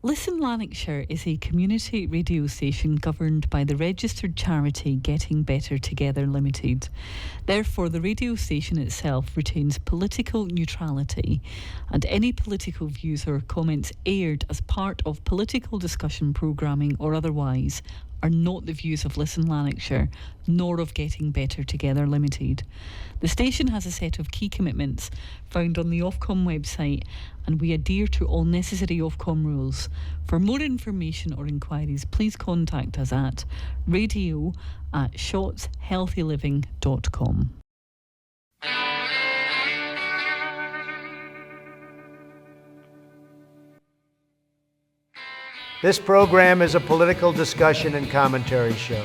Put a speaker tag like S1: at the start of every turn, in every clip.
S1: Listen Lanarkshire is a community radio station governed by the registered charity Getting Better Together Limited. Therefore, the radio station itself retains political neutrality, and any political views or comments aired as part of political discussion programming or otherwise are not the views of Listen Lanarkshire, nor of Getting Better Together Limited. The station has a set of key commitments found on the Ofcom website, and we adhere to all necessary Ofcom rules. For more information or inquiries, please contact us at radio@shotshealthyliving.com.
S2: This program is a political discussion and commentary show.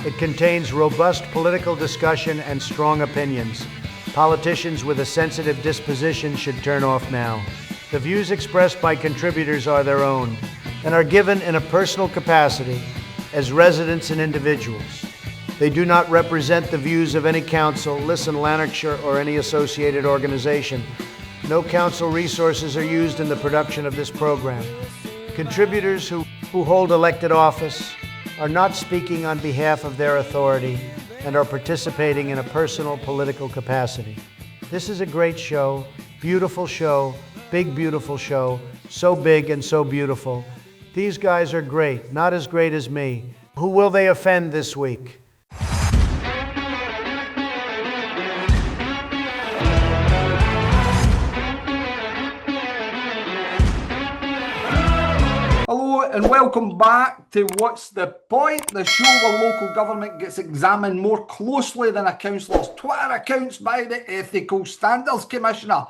S2: It contains robust political discussion and strong opinions. Politicians with a sensitive disposition should turn off now. The views expressed by contributors are their own and are given in a personal capacity as residents and individuals. They do not represent the views of any council, Listen Lanarkshire, or any associated organization. No council resources are used in the production of this program. Contributors who hold elected office are not speaking on behalf of their authority and are participating in a personal political capacity. This is a great show, beautiful show, big beautiful show, so big and so beautiful. These guys are great, not as great as me. Who will they offend this week?
S3: Hello and welcome back to What's the Point, the show where local government gets examined more closely than a councillor's Twitter accounts by the Ethical Standards Commissioner.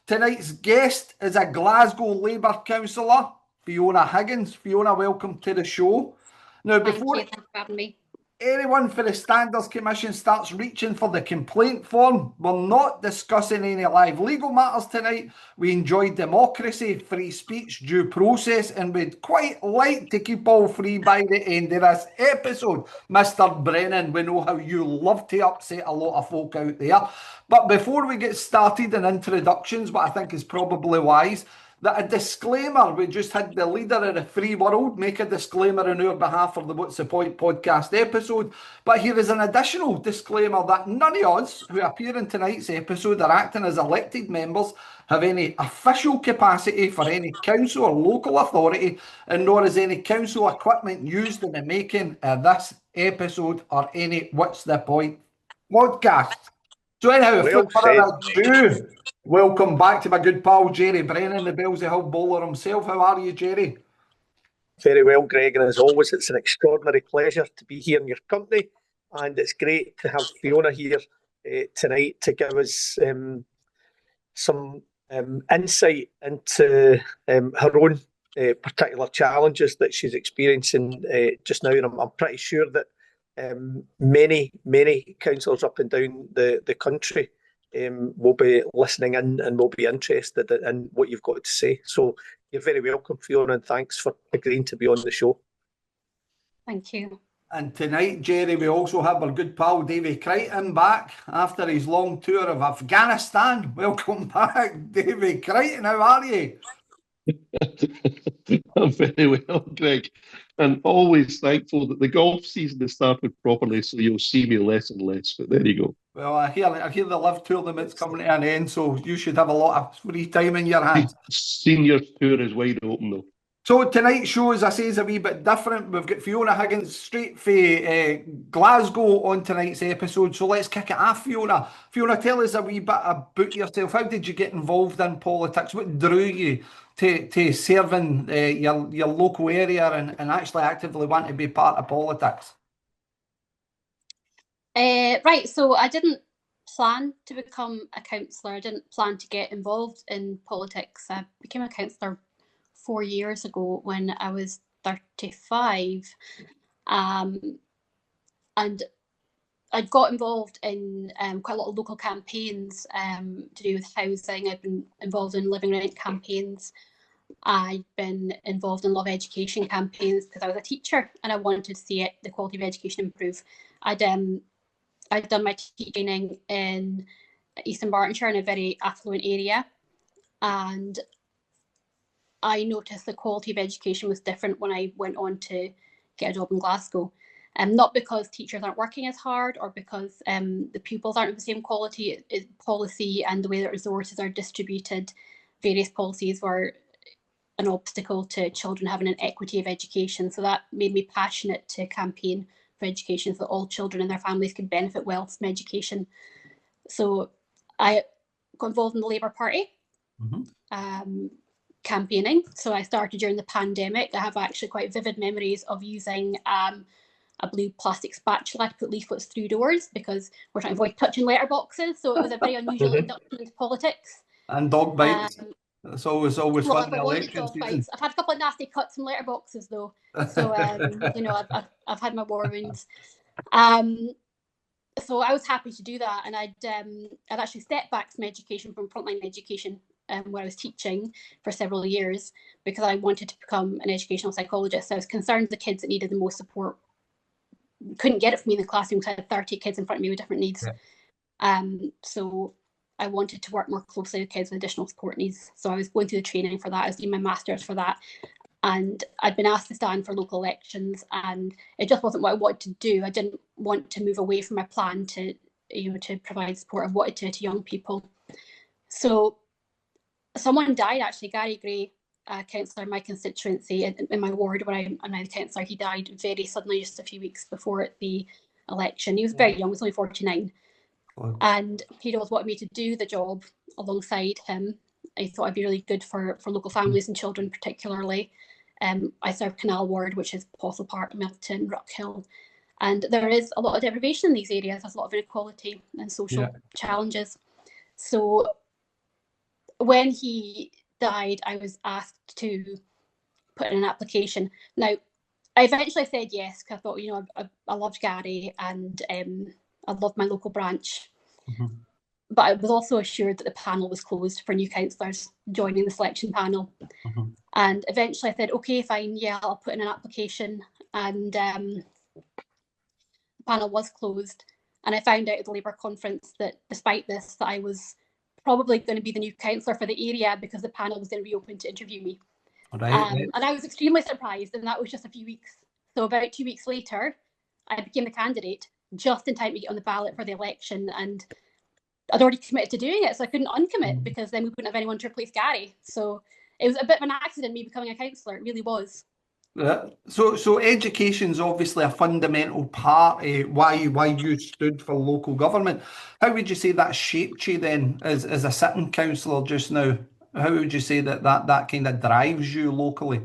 S3: Tonight's guest is a Glasgow Labour councillor, Fiona Higgins. Fiona, welcome to the show. Now, before
S4: Thanks for having me.
S3: Anyone for the Standards Commission starts reaching for the complaint form, we're not discussing any live legal matters tonight. We enjoyed democracy, free speech, due process, and we'd quite like to keep all three by the end of this episode. Mr. Brennan, we know how you love to upset a lot of folk out there. But before we get started in introductions, what I think is probably wise, that a disclaimer, we just had the leader of the free world make a disclaimer on our behalf for the What's the Point podcast episode. But here is an additional disclaimer that none of us who appear in tonight's episode are acting as elected members, have any official capacity for any council or local authority, and nor is any council equipment used in the making of this episode or any What's the Point podcast. So anyhow, without further ado, welcome back to my good pal Jerry Brennan, the Bells of Hill bowler himself. How are you, Jerry?
S5: Very well, Greg, and as always, it's an extraordinary pleasure to be here in your company, and it's great to have Fiona here tonight to give us some insight into her own particular challenges that she's experiencing just now, and I'm pretty sure that many councillors up and down the country will be listening in and will be interested in what you've got to say. So you're very welcome, Fiona, and thanks for agreeing to be on the show.
S4: Thank you.
S3: And tonight, Jerry, we also have our good pal Davy Crichton back after his long tour of Afghanistan. Welcome back, Davy Crichton. How are you?
S6: I'm very well, Greg, and always thankful that the golf season has started properly, so you'll see me less and less, but there you go.
S3: Well, I hear the live tournament's coming to an end, so you should have a lot of free time in your hands.
S6: Senior tour is wide open, though.
S3: So tonight's show, as I say, is a wee bit different. We've got Fiona Higgins straight from Glasgow on tonight's episode, so let's kick it off, Fiona. Fiona, tell us a wee bit about yourself. How did you get involved in politics? What drew you to serving your local area and actually actively want to be part of politics?
S4: Right, so I didn't plan to become a councillor. I didn't plan to get involved in politics. I became a councillor 4 years ago when I was 35, and I got involved in quite a lot of local campaigns to do with housing. I've been involved in living rent campaigns. I've been involved in a lot of education campaigns because I was a teacher and I wanted to see the quality of education improve. I'd done my teaching in Eastern Bartonshire in a very affluent area, and I noticed the quality of education was different when I went on to get a job in Glasgow. Not because teachers aren't working as hard or because the pupils aren't of the same quality. Policy and the way that resources are distributed, various policies were an obstacle to children having an equity of education. So that made me passionate to campaign for education so that all children and their families could benefit well from education. So I got involved in the Labour Party, campaigning. So I started during the pandemic. I have actually quite vivid memories of using a blue plastic spatula to put leaflets through doors because we're trying to avoid touching letterboxes. So it was a very unusual induction into politics.
S3: And dog bites. It's always fun in election season.
S4: I've had a couple of nasty cuts from letterboxes though. So you know, I've had my war wounds. So I was happy to do that, and I'd actually stepped back from education, from frontline education, where I was teaching for several years because I wanted to become an educational psychologist. I was concerned the kids that needed the most support couldn't get it from me in the classroom because I had 30 kids in front of me with different needs. So I wanted to work more closely with kids with additional support needs. So I was going through the training for that. I was doing my master's for that. And I'd been asked to stand for local elections, and it just wasn't what I wanted to do. I didn't want to move away from my plan to, you know, to provide support. I wanted to young people. So someone died actually, Gary Gray, councillor in my constituency in my ward where I'm now the councillor. He died very suddenly just a few weeks before the election. He was very young, he was only 49. And he always wanted me to do the job alongside him. I thought I'd be really good for local families and children particularly. I serve Canal Ward, which is Postle Park, Milton, Rockhill. And there is a lot of deprivation in these areas. There's a lot of inequality and social challenges. So when he died, I was asked to put in an application. Now, I eventually said yes, because I thought, you know, I loved Gary and I loved my local branch. But I was also assured that the panel was closed for new councillors joining the selection panel. And eventually I said, okay, fine, yeah, I'll put in an application. And the panel was closed. And I found out at the Labour conference that despite this, that I was probably going to be the new councillor for the area because the panel was going to be open to interview me. And I was extremely surprised, and that was just a few weeks. So about 2 weeks later, I became the candidate just in time to get on the ballot for the election. And I'd already committed to doing it, so I couldn't uncommit because then we wouldn't have anyone to replace Gary. So it was a bit of an accident, me becoming a councillor. It really was.
S3: So education's obviously a fundamental part of why you stood for local government. How would you say that shaped you then as a sitting councillor just now? How would you say that kind of drives you locally?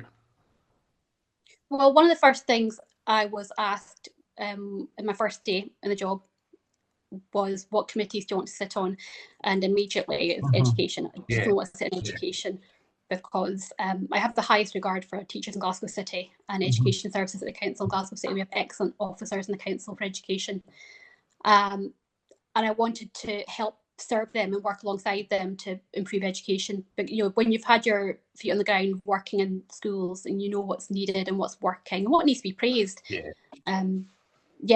S4: Well, one of the first things I was asked in my first day in the job was, what committees do you want to sit on? And immediately it's education. I just don't want to sit in education because I have the highest regard for teachers in Glasgow City and education services at the council in Glasgow City. We have excellent officers in the council for education. And I wanted to help serve them and work alongside them to improve education. But you know, when you've had your feet on the ground working in schools and you know what's needed and what's working and what needs to be praised.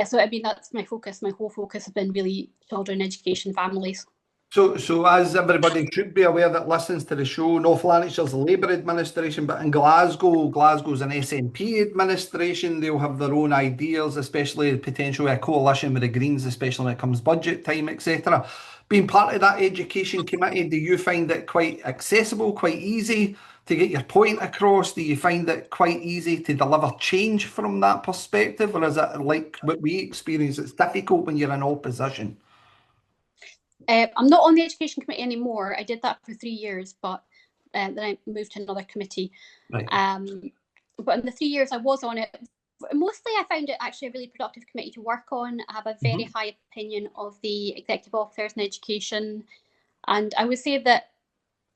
S4: So I mean, that's my focus. My whole focus has been really children, education, families.
S3: So as everybody should be aware that listens to the show, North Lanarkshire's a Labour administration, but in Glasgow's an SNP administration. They'll have their own ideas, especially the potential of a coalition with the Greens, especially when it comes budget time, etc. Being part of that education committee, do you find it quite accessible, quite easy to get your point across? Do you find it quite easy to deliver change from that perspective? Or is it like what we experience, it's difficult when you're in opposition?
S4: I'm not on the education committee anymore. I did that for 3 years, but then I moved to another committee. But in the 3 years I was on it, mostly I found it actually a really productive committee to work on. I have a very high opinion of the executive officers in education. And I would say that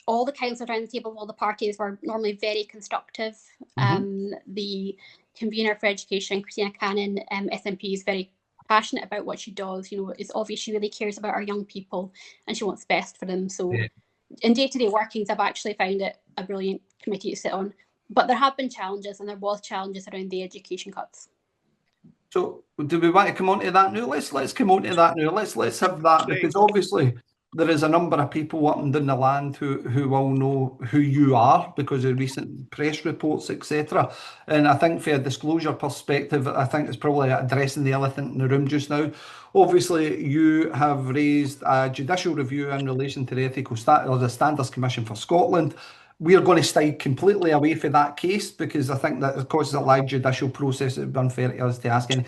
S4: all the councillors around the table, all the parties were normally very constructive. The convener for education, Christina Cannon, SNP, is very passionate about what she does. You know, it's obvious she really cares about our young people and she wants best for them. So in day-to-day workings, I've actually found it a brilliant committee to sit on. But there have been challenges, and there was challenges around the education cuts.
S3: So do we want to come on to that now? Let's come on to that now. Let's have that, because obviously there is a number of people up and down the land who will know who you are because of recent press reports, etc. And I think, from a disclosure perspective, I think it's probably addressing the elephant in the room just now. Obviously, you have raised a judicial review in relation to the the Standards Commission for Scotland. We are going to stay completely away from that case because I think that it causes a live judicial process. It would be unfair to us to ask any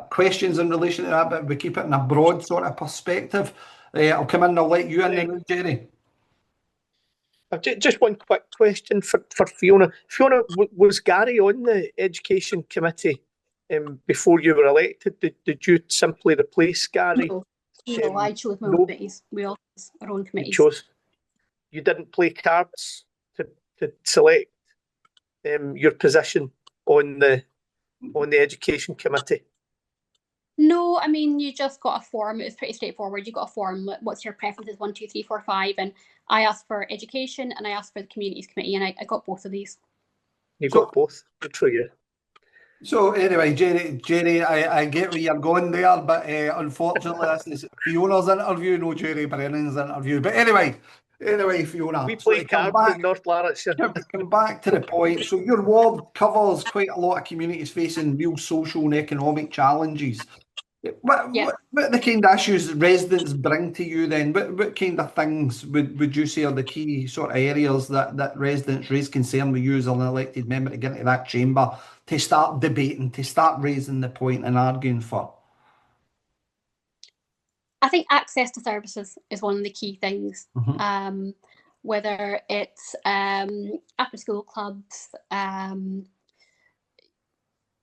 S3: questions in relation to that, but we keep it in a broad sort of perspective. I'll come in and I'll let you in then, Jerry.
S5: Just one quick question for Fiona. Fiona, was Gary on the Education Committee before you were elected? Did you simply replace Gary?
S4: No, I chose my own committees. We all chose our own committees.
S5: You didn't play cards to select your position on the Education Committee?
S4: No, I mean, you just got a form. It was pretty straightforward. You got a form. What's your preferences? 1, 2, 3, 4, 5. And I asked for education and I asked for the communities committee, and I got both of these.
S5: You got both. Good for you.
S3: So anyway, Jerry, I get where you're going there, but unfortunately, this is Fiona's interview, no Jerry Brennan's interview. But anyway, Fiona.
S5: We play cards in North Lanarkshire.
S3: Come back to the point. So your ward covers quite a lot of communities facing real social and economic challenges. What the kind of issues residents bring to you then? What kind of things would you say are the key sort of areas that residents raise concern with you as an elected member to get into that chamber to start debating, to start raising the point and arguing for?
S4: I think access to services is one of the key things. Whether it's after school clubs,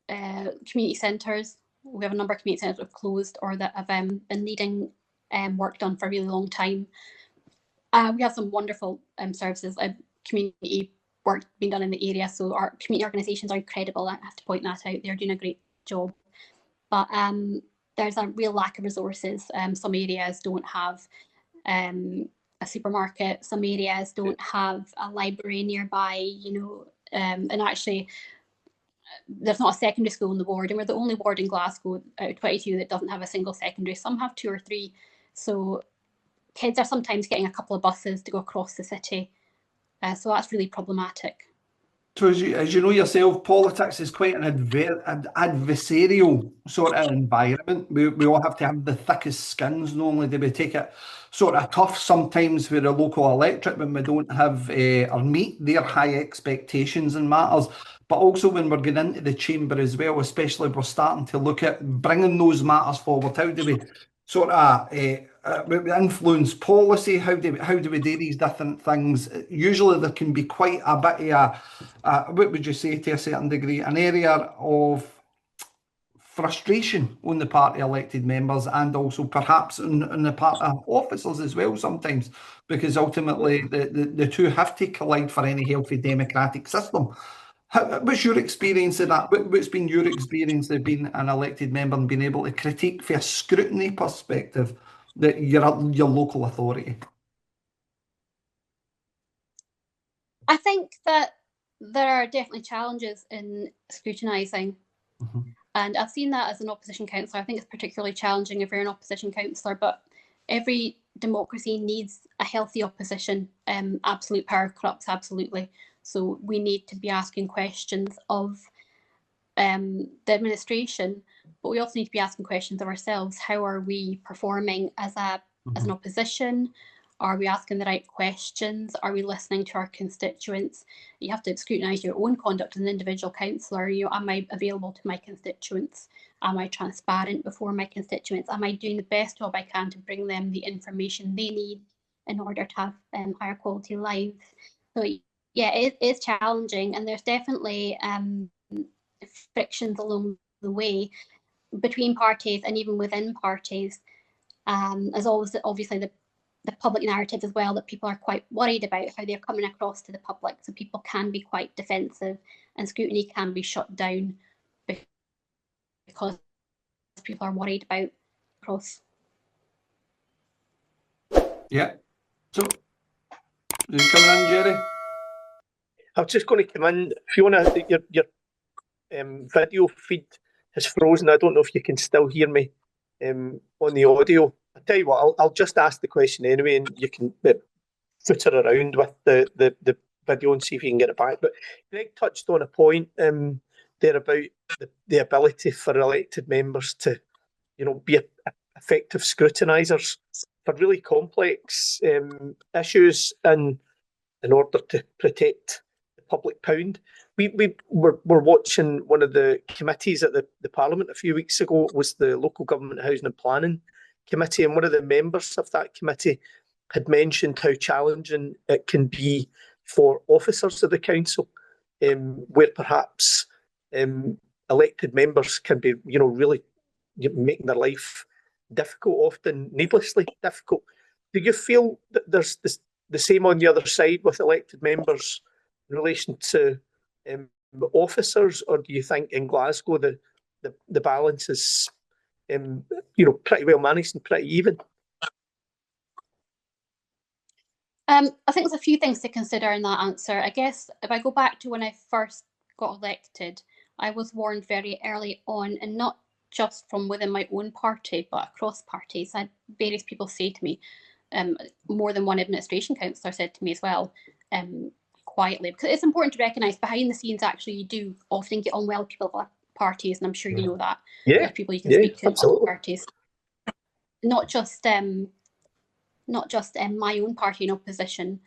S4: community centres. We have a number of community centres that have closed or that have been needing work done for a really long time. We have some wonderful services, community work being done in the area. So our community organisations are incredible. I have to point that out. They're doing a great job. But there's a real lack of resources. Some areas don't have a supermarket. Some areas don't have a library nearby, and actually there's not a secondary school in the ward, and we're the only ward in Glasgow out of 22 that doesn't have a single secondary. Some have 2 or 3. So kids are sometimes getting a couple of buses to go across the city. So that's really problematic.
S3: So as you know yourself, politics is quite an adversarial sort of environment. We all have to have the thickest skins. Not only do we take it sort of tough sometimes with the local electorate when we don't have or meet their high expectations and matters, but also when we're getting into the chamber as well, especially we're starting to look at bringing those matters forward. How do we sort of influence policy? How do we do these different things? Usually there can be quite a bit of what would you say, to a certain degree, an area of frustration on the part of elected members and also perhaps on the part of officers as well sometimes, because ultimately the two have to collide for any healthy democratic system. What's your experience of that? What's been your experience of being an elected member and being able to critique from a scrutiny perspective that your local authority?
S4: I think that there are definitely challenges in scrutinising. And I've seen that as an opposition councillor. I think it's particularly challenging if you're an opposition councillor, but every democracy needs a healthy opposition. Absolute power corrupts, absolutely. So we need to be asking questions of the administration, but we also need to be asking questions of ourselves. How are we performing as an opposition? Are we asking the right questions? Are we listening to our constituents? You have to scrutinise your own conduct as an individual councillor. Am I available to my constituents? Am I transparent before my constituents? Am I doing the best job I can to bring them the information they need in order to have higher quality lives? So yeah, it is challenging, and there's definitely frictions along the way between parties and even within parties. As always, obviously the public narrative as well, that people are quite worried about how they're coming across to the public. So people can be quite defensive and scrutiny can be shut down because people are worried about cross.
S3: Yeah. So, you coming in, Jerry?
S5: I was just going to come in. Fiona, your video feed has frozen. I don't know if you can still hear me on the audio. I'll tell you what, I'll just ask the question anyway, and you can foot around with the video and see if you can get it back. But Greg touched on a point there about the ability for elected members to, be effective scrutinisers for really complex issues in order to protect the public pound. We were watching one of the committees at the Parliament a few weeks ago. It was the Local Government Housing and Planning Committee, and one of the members of that committee had mentioned how challenging it can be for officers of the council, where perhaps elected members can be, really making their life difficult, often needlessly difficult. Do you feel that there's the same on the other side with elected members in relation to officers, or do you think in Glasgow the balance is pretty well managed and pretty even?
S4: I think there's a few things to consider in that answer. I guess if I go back to when I first got elected, I was warned very early on, and not just from within my own party, but across parties. I had various people say to me, more than one administration councillor said to me as well, quietly, because it's important to recognise behind the scenes, actually, you do often get on well with people of parties, and I'm sure you know that.
S5: Yeah,
S4: there's people you can speak to in other parties. Not just my own party in opposition,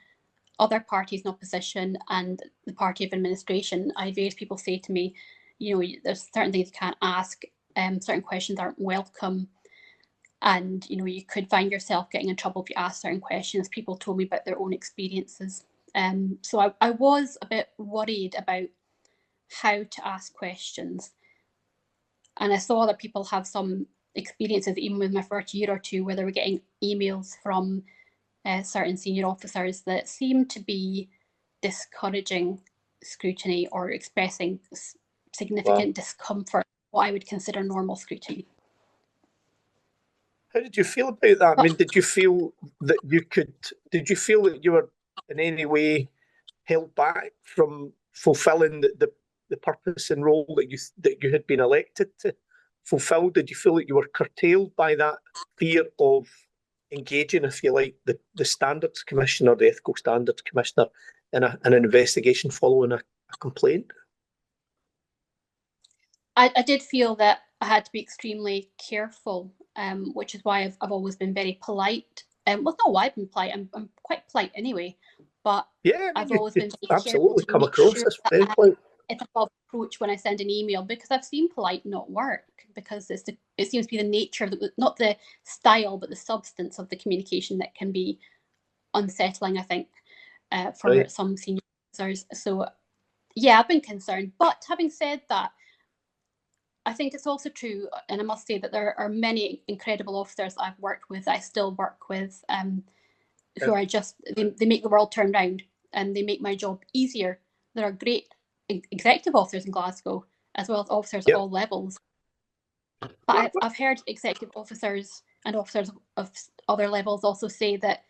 S4: other parties in opposition, and the party of administration. I had various people say to me, there's certain things you can't ask, certain questions aren't welcome, and you could find yourself getting in trouble if you ask certain questions. People told me about their own experiences. So I was a bit worried about how to ask questions, and I saw other people have some experiences, even with my first year or two, where they were getting emails from certain senior officers that seemed to be discouraging scrutiny or expressing significant discomfort, what I would consider normal scrutiny.
S5: How did you feel about that? I mean, did you feel that you were in any way held back from fulfilling the purpose and role that you had been elected to fulfill? Did you feel that you were curtailed by that fear of engaging, if you like, the Standards Commission or the Ethical Standards Commissioner in an investigation following a complaint?
S4: I did feel that I had to be extremely careful, which is why I've always been very polite. Well, not why I've been polite. I'm quite polite anyway, but
S5: yeah,
S4: I've always been very
S5: absolutely
S4: careful
S5: come across as very polite.
S4: It's above approach when I send an email, because I've seen polite not work, because it seems to be the nature of not the style, but the substance of the communication that can be unsettling, I think, for some senior officers. So yeah, I've been concerned. But having said that, I think it's also true, and I must say that there are many incredible officers I've worked with, I still work with, who are just, they make the world turn round, and they make my job easier. There are great executive officers in Glasgow, as well as officers at all levels. But I've heard executive officers and officers of other levels also say that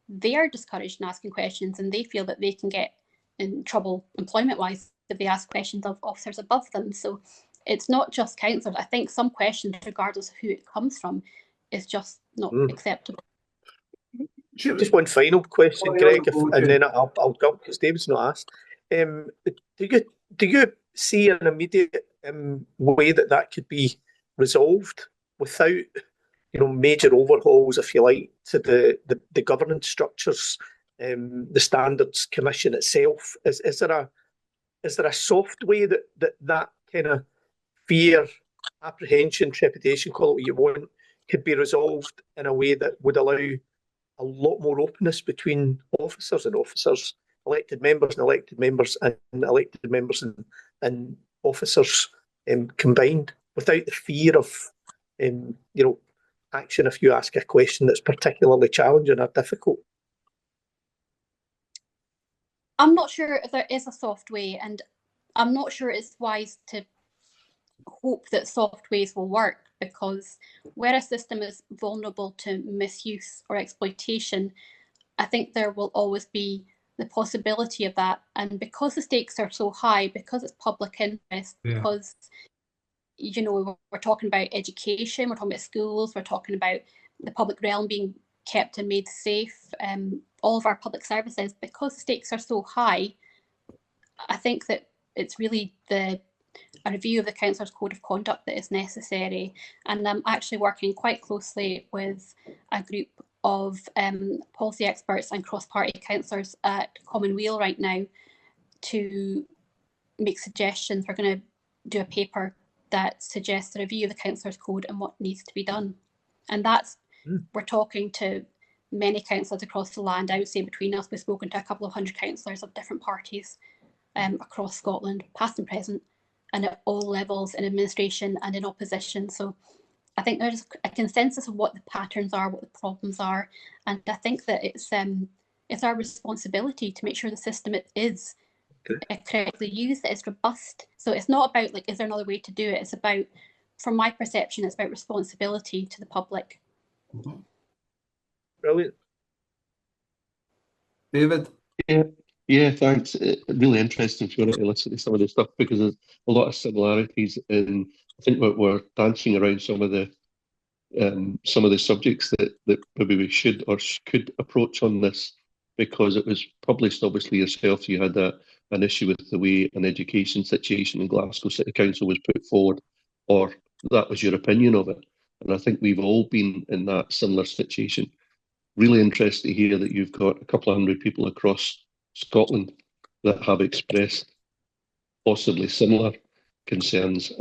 S4: they are discouraged in asking questions, and they feel that they can get in trouble employment-wise if they ask questions of officers above them. So it's not just councillors. I think some questions, regardless of who it comes from, is just not acceptable.
S5: Just one final question, Greg, and then I'll go, because David's not asked. Do you see an immediate way that could be resolved without major overhauls, if you like, to the governance structures, the Standards Commission itself? Is there a soft way that kind of fear, apprehension, trepidation, call it what you want, could be resolved in a way that would allow a lot more openness between officers and officers, elected members and elected members, and elected members and officers combined, without the fear of action if you ask a question that's particularly challenging or difficult?
S4: I'm not sure if there is a soft way, and I'm not sure it's wise to hope that soft ways will work, because where a system is vulnerable to misuse or exploitation, I think there will always be the possibility of that. And because the stakes are so high, because it's public interest, because we're talking about education, we're talking about schools, we're talking about the public realm being kept and made safe, all of our public services, because the stakes are so high, I think that it's really a review of the Councillors' Code of Conduct that is necessary. And I'm actually working quite closely with a group of policy experts and cross-party councillors at Commonweal right now to make suggestions. We're going to do a paper that suggests a review of the Councillors' Code and what needs to be done. And that's, we're talking to many councillors across the land. I would say between us, we've spoken to a couple of hundred councillors of different parties across Scotland, past and present, and at all levels in administration and in opposition. So I think there's a consensus of what the patterns are, what the problems are, and I think that it's our responsibility to make sure the system is correctly used, that it's robust. So it's not about like, is there another way to do it? It's about, from my perception, it's about responsibility to the public.
S5: Brilliant.
S3: David?
S6: Yeah, thanks. Really interesting, Fiona, to listen to some of this stuff, because there's a lot of similarities in, I think, we're dancing around some of the subjects that maybe we should or could approach on this, because it was published, obviously, yourself. You had an issue with the way an education situation in Glasgow City Council was put forward, or that was your opinion of it. And I think we've all been in that similar situation. Really interested to hear that you've got a couple of hundred people across Scotland that have expressed possibly similar concerns.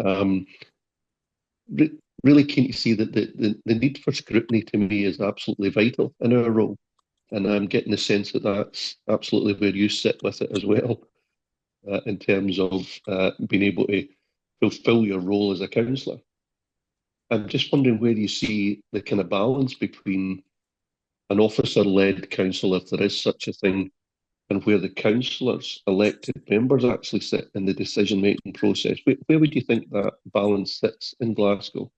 S6: Really keen to see that the need for scrutiny, to me, is absolutely vital in our role. And I'm getting the sense that that's absolutely where you sit with it as well, in terms of being able to fulfil your role as a councillor. I'm just wondering where you see the kind of balance between an officer-led council, if there is such a thing, and where the councillors, elected members, actually sit in the decision-making process. Where would you think that balance sits in Glasgow?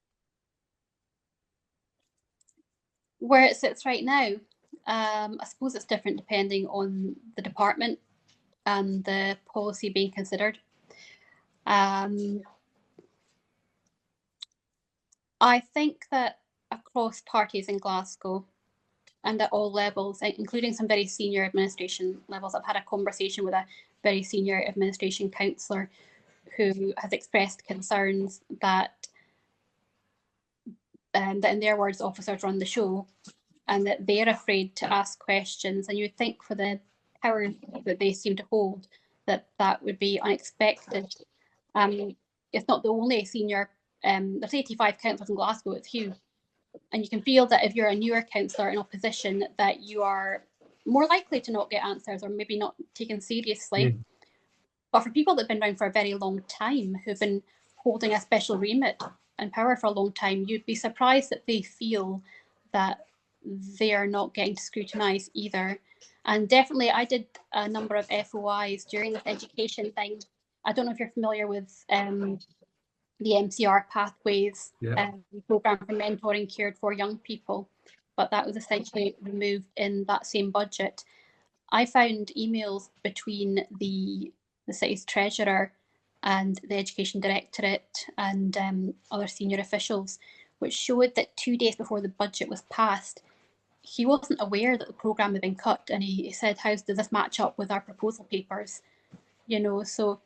S4: Where it sits right now, I suppose it's different depending on the department and the policy being considered. I think that across parties in Glasgow and at all levels, including some very senior administration levels, I've had a conversation with a very senior administration councillor who has expressed concerns that in their words, officers run the show, and that they're afraid to ask questions. And you would think, for the power that they seem to hold, that would be unexpected. It's not the only senior, there's 85 councillors in Glasgow, it's huge. And you can feel that if you're a newer councillor in opposition, that you are more likely to not get answers or maybe not taken seriously. But for people that have been around for a very long time, who've been holding a special remit and power for a long time, you'd be surprised that they feel that they are not getting scrutinised either. And definitely, I did a number of FOIs during this education thing. I don't know if you're familiar with the MCR Pathways programme for mentoring cared for young people, but that was essentially removed in that same budget. I found emails between the city's treasurer and the education directorate and other senior officials, which showed that 2 days before the budget was passed, he wasn't aware that the programme had been cut, and he said, how does this match up with our proposal papers? You know, so,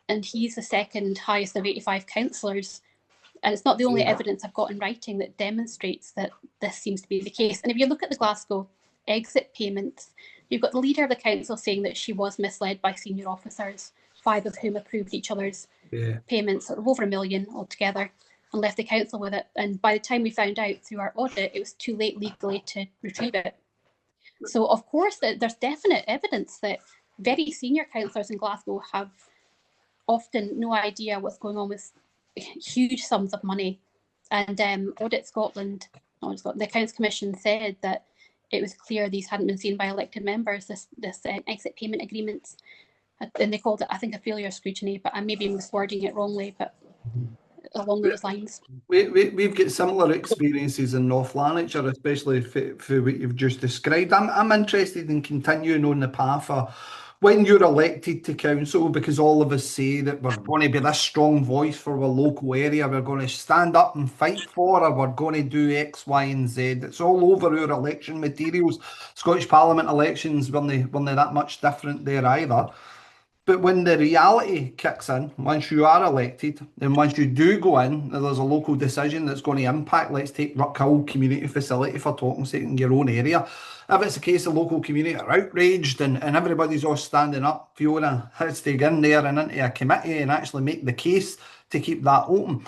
S4: and he's the second highest of 85 councillors, and it's not the only evidence I've got in writing that demonstrates that this seems to be the case. And if you look at the Glasgow exit payments, you've got the leader of the council saying that she was misled by senior officers, 5 of whom approved each other's payments of over $1 million altogether, and left the council with it. And by the time we found out through our audit, it was too late legally to retrieve it. So of course, there's definite evidence that very senior councillors in Glasgow have often no idea what's going on with huge sums of money. And Audit Scotland, the Accounts Commission, said that it was clear these hadn't been seen by elected members, this exit payment agreements. And they called it, I think, a failure of scrutiny, but I may be miswording it wrongly, but along those lines.
S3: We've got similar experiences in North Lanarkshire, especially for what you've just described. I'm interested in continuing on the path of when you're elected to council, because all of us say that we're going to be this strong voice for our local area, we're going to stand up and fight for, or we're going to do X, Y, and Z. It's all over our election materials. Scottish Parliament elections weren't that much different there either. But when the reality kicks in, once you are elected, and once you do go in, there's a local decision that's going to impact, let's take Ruckhill Community Facility for talking sake in your own area. If it's a case the local community are outraged and everybody's all standing up, Fiona has to get in there and into a committee and actually make the case to keep that open.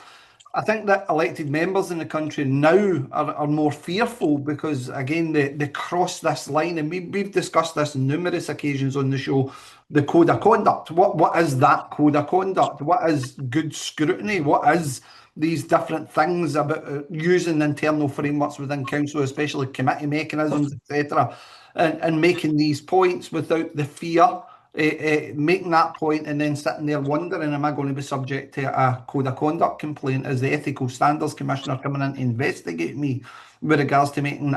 S3: I think that elected members in the country now are more fearful because, again, they cross this line, and we've discussed this on numerous occasions on the show, the code of conduct. What is that code of conduct? What is good scrutiny? What is these different things about using internal frameworks within council, especially committee mechanisms, etc., and making these points without the fear, making that point and then sitting there wondering, am I going to be subject to a code of conduct complaint? Is the Ethical Standards Commissioner coming in to investigate me with regards to making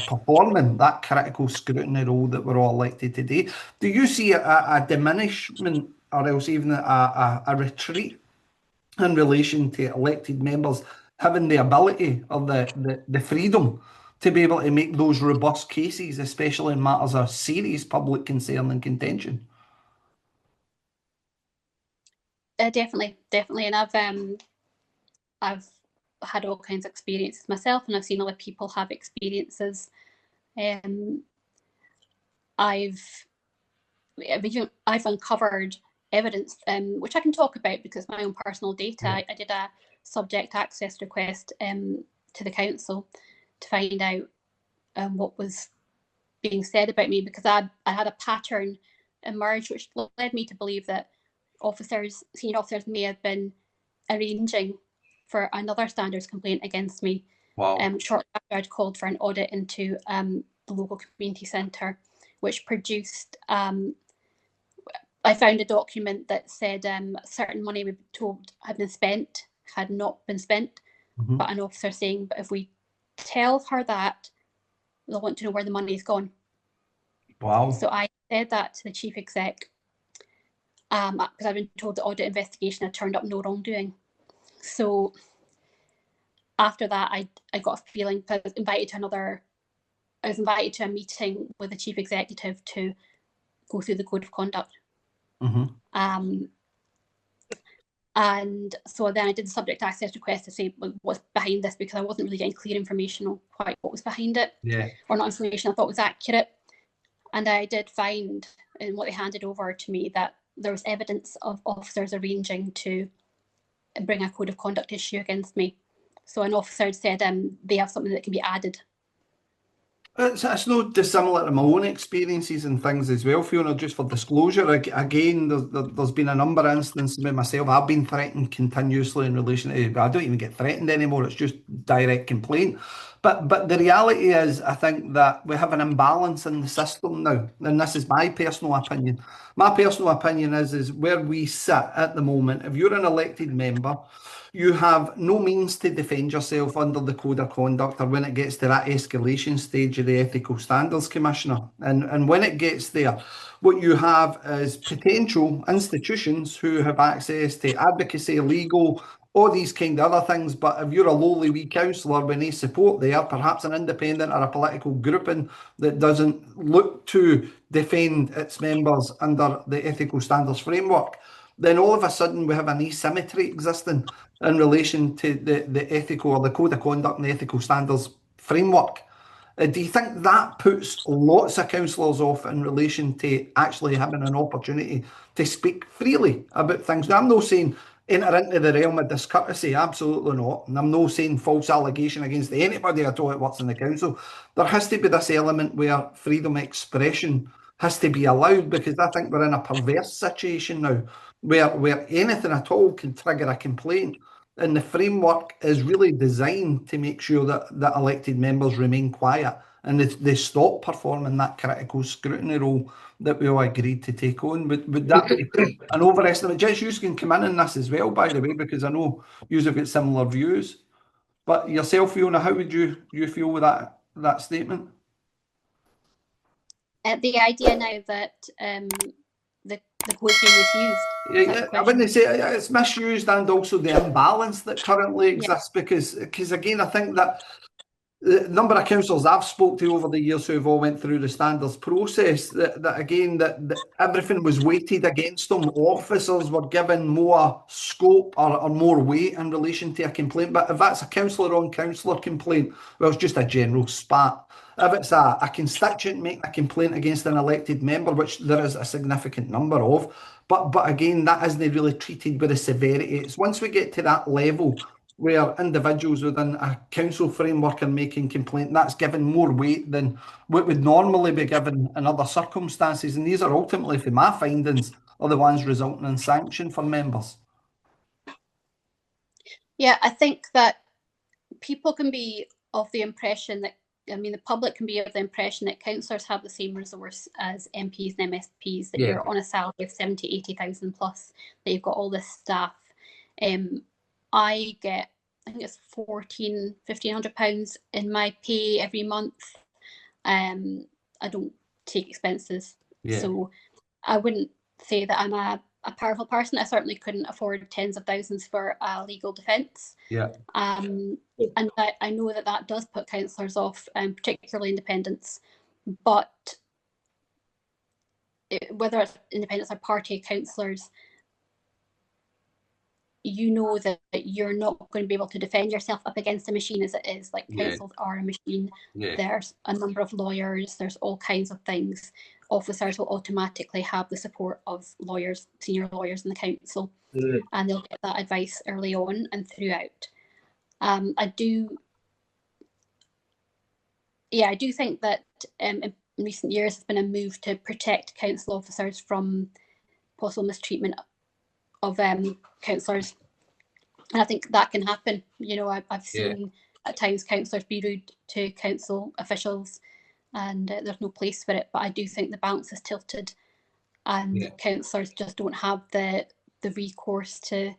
S3: performing that critical scrutiny role that we're all elected to do? Do you see a diminishment or else even a retreat in relation to elected members having the ability or the freedom to be able to make those robust cases, especially in matters of serious public concern and contention?
S4: Definitely, and I've had all kinds of experiences myself, and I've seen other people have experiences. I've uncovered evidence, which I can talk about because my own personal data. Yeah. I did a subject access request to the council to find out what was being said about me, because I had a pattern emerge which led me to believe that senior officers may have been arranging for another standards complaint against me.
S3: Wow.
S4: Shortly after I'd called for an audit into the local community centre, which produced, I found a document that said certain money we were told had been spent, had not been spent, but an officer saying, but if we tell her that, they'll want to know where the money's gone.
S3: Wow.
S4: So I said that to the chief exec, because I've been told the audit investigation had turned up no wrongdoing. So after that, I got a feeling, I was invited to a meeting with the chief executive to go through the code of conduct. And so then I did the subject access request to say what's behind this, because I wasn't really getting clear information on quite what was behind it, or not information I thought was accurate. And I did find in what they handed over to me that there was evidence of officers arranging to bring a code of conduct issue against me. So an officer had said they have something that can be added.
S3: It's no dissimilar to my own experiences and things as well, Fiona. Just for disclosure, again, there's been a number of instances with myself. I've been threatened continuously in relation to, I don't even get threatened anymore, it's just direct complaint. But the reality is, I think that we have an imbalance in the system now, and this is my personal opinion. My personal opinion is where we sit at the moment. If you're an elected member, you have no means to defend yourself under the code of conduct, or when it gets to that escalation stage of the Ethical Standards Commissioner. And when it gets there, what you have is potential institutions who have access to advocacy, legal, all these kind of other things. But if you're a lowly wee councillor, when they support there, perhaps an independent or a political grouping that doesn't look to defend its members under the ethical standards framework, then all of a sudden we have an asymmetry existing in relation to the ethical, or the code of conduct and the ethical standards framework. Do you think that puts lots of councillors off in relation to actually having an opportunity to speak freely about things? Now, I'm not saying enter into the realm of discourtesy, absolutely not. And I'm not saying false allegation against anybody at all that works in the council. There has to be this element where freedom of expression has to be allowed, because I think we're in a perverse situation now where anything at all can trigger a complaint. And the framework is really designed to make sure that elected members remain quiet and they stop performing that critical scrutiny role that we all agreed to take on. Would that be an overestimate? Jess, you can come in this as well, by the way, because I know you have got similar views. But yourself, Fiona, how would you feel with that statement?
S4: The idea now that the vote being misused.
S3: I wouldn't say it's misused, and also the imbalance that currently exists, because again, I think that the number of councillors I've spoke to over the years who have all went through the standards process, that everything was weighted against them. Officers were given more scope or more weight in relation to a complaint. But if that's a councillor on councillor complaint, well, it's just a general spat. If it's a constituent making a complaint against an elected member, which there is a significant number of, but again, that isn't really treated with the severity. It's once we get to that level where individuals within a council framework are making complaint, that's given more weight than what would normally be given in other circumstances. And these are ultimately, for my findings, are the ones resulting in sanction for members.
S4: Yeah, I think that people can be of the impression that, the public can be of the impression that councillors have the same resource as MPs and MSPs, that you're on a salary of 70, 80,000 plus, that you've got all this staff. I get, I think it's £1,500 in my pay every month. I don't take expenses, so I wouldn't say that I'm a powerful person. I certainly couldn't afford tens of thousands for a legal defence. And I know that does put councillors off, particularly independents. But whether it's independents or party councillors, you know that you're not going to be able to defend yourself up against a machine as it is. Like, councils are a machine. There's a number of lawyers, there's all kinds of things. Officers will automatically have the support of lawyers, senior lawyers in the council, and they'll get that advice early on and throughout. I do think that in recent years there's been a move to protect council officers from possible mistreatment of councillors, and I think that can happen. I've seen at times councillors be rude to council officials, and there's no place for it. But I do think the balance is tilted, and councillors just don't have the recourse to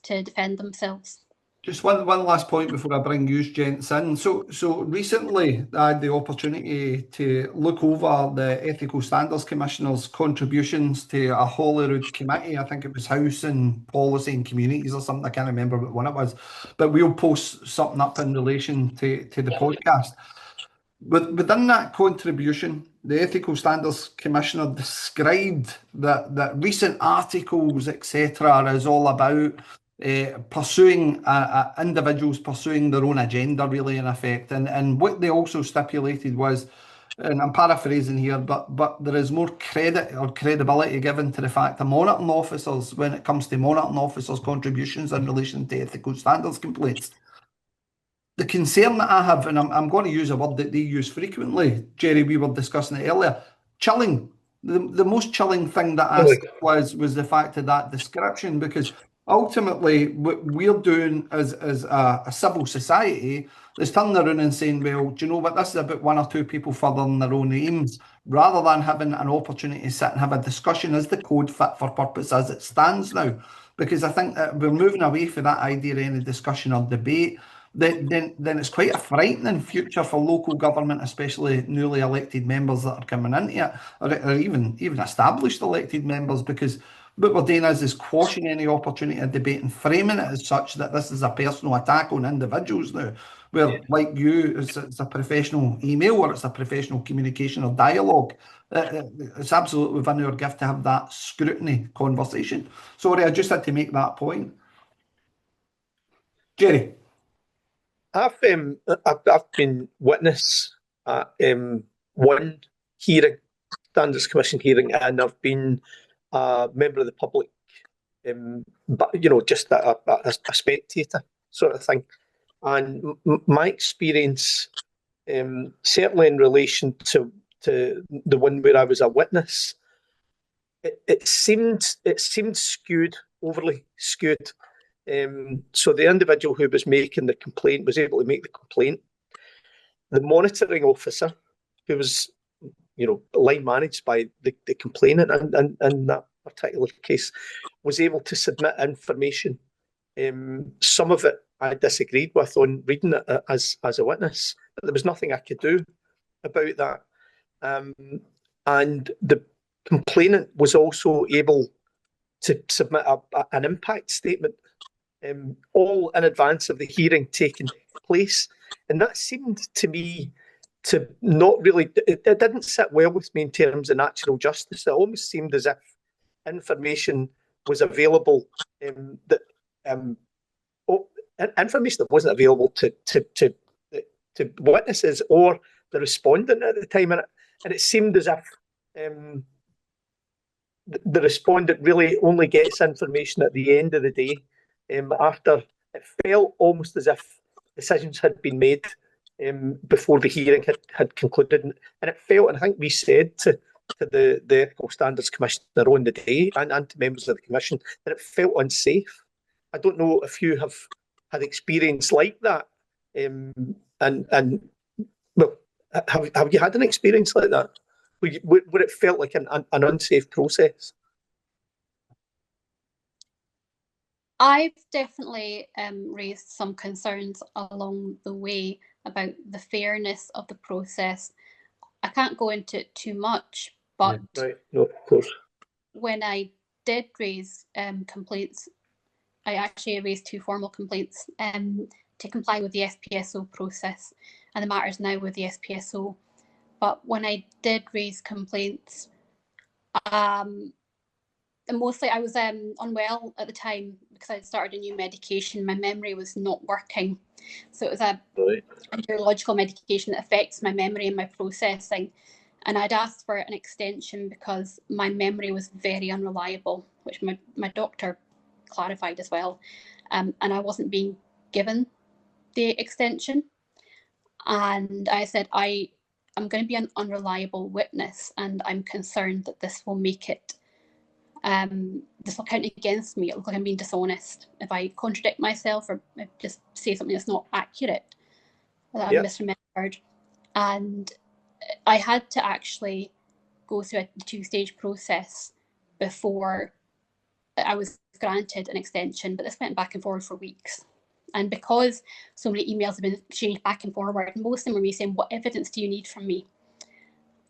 S4: defend themselves.
S3: Just one last point before I bring you gents in. So recently I had the opportunity to look over the Ethical Standards Commissioner's contributions to a Holyrood committee. I think it was Housing, Policy and Communities or something. I can't remember what one it was. But we'll post something up in relation to the podcast. But within that contribution, the Ethical Standards Commissioner described that recent articles, etc., is all about pursuing individuals pursuing their own agenda, really, in effect. And what they also stipulated was, and I'm paraphrasing here, but there is more credit or credibility given to the fact that monitoring officers, when it comes to monitoring officers' contributions in relation to ethical standards complaints. The concern that I have, and I'm going to use a word that they use frequently, Jerry, we were discussing it earlier, chilling. The most chilling thing that I said was the fact of that description, because ultimately what we're doing as a civil society is turning around and saying, well, do you know what, this is about one or two people furthering their own aims, rather than having an opportunity to sit and have a discussion. Is the code fit for purpose as it stands now? Because I think that we're moving away from that idea of any discussion or debate. Then it's quite a frightening future for local government, especially newly elected members that are coming into it, or even established elected members, because what we're doing is quashing any opportunity of debate and framing it as such that this is a personal attack on individuals now, where, like you, it's a professional email or it's a professional communication or dialogue. It's absolutely within our gift to have that scrutiny conversation. Sorry, I just had to make that point. Jerry?
S5: I've been witness at one hearing, Standards Commission hearing, and I've been a member of the public, but just a spectator sort of thing. And my experience, certainly in relation to the one where I was a witness, it seemed skewed, overly skewed. So the individual who was making the complaint was able to make the complaint. The monitoring officer, who was, line managed by the complainant in that particular case, was able to submit information. Some of it I disagreed with on reading it as a witness, but there was nothing I could do about that. and the complainant was also able to submit an impact statement, all in advance of the hearing taking place. And that seemed to me to not really, it didn't sit well with me in terms of natural justice. It almost seemed as if information was available information that wasn't available to witnesses or the respondent at the time. And it seemed as if the respondent really only gets information at the end of the day, after it felt almost as if decisions had been made before the hearing had concluded. And it felt, and I think we said to the Ethical Standards Commissioner on the day and to members of the Commission, that it felt unsafe. I don't know if you have had experience like that, and well, have you had an experience like that where it felt like an unsafe process?
S4: I've definitely raised some concerns along the way about the fairness of the process. I can't go into it too much, but
S5: right. No, of course.
S4: When I did raise complaints, I actually raised 2 formal complaints to comply with the SPSO process, and the matter is now with the SPSO. But when I did raise complaints, and mostly I was unwell at the time because I started a new medication. My memory was not working. So it was a neurological medication that affects my memory and my processing. And I'd asked for an extension because my memory was very unreliable, which my doctor clarified as well. And I wasn't being given the extension. And I said, I'm going to be an unreliable witness, and I'm concerned that this will make it this will count against me. It looks like I'm being dishonest if I contradict myself or just say something that's not accurate, that I'm misremembered. And I had to actually go through a 2-stage process before I was granted an extension, but this went back and forward for weeks. And because so many emails have been exchanged back and forward, most of them were me saying, what evidence do you need from me?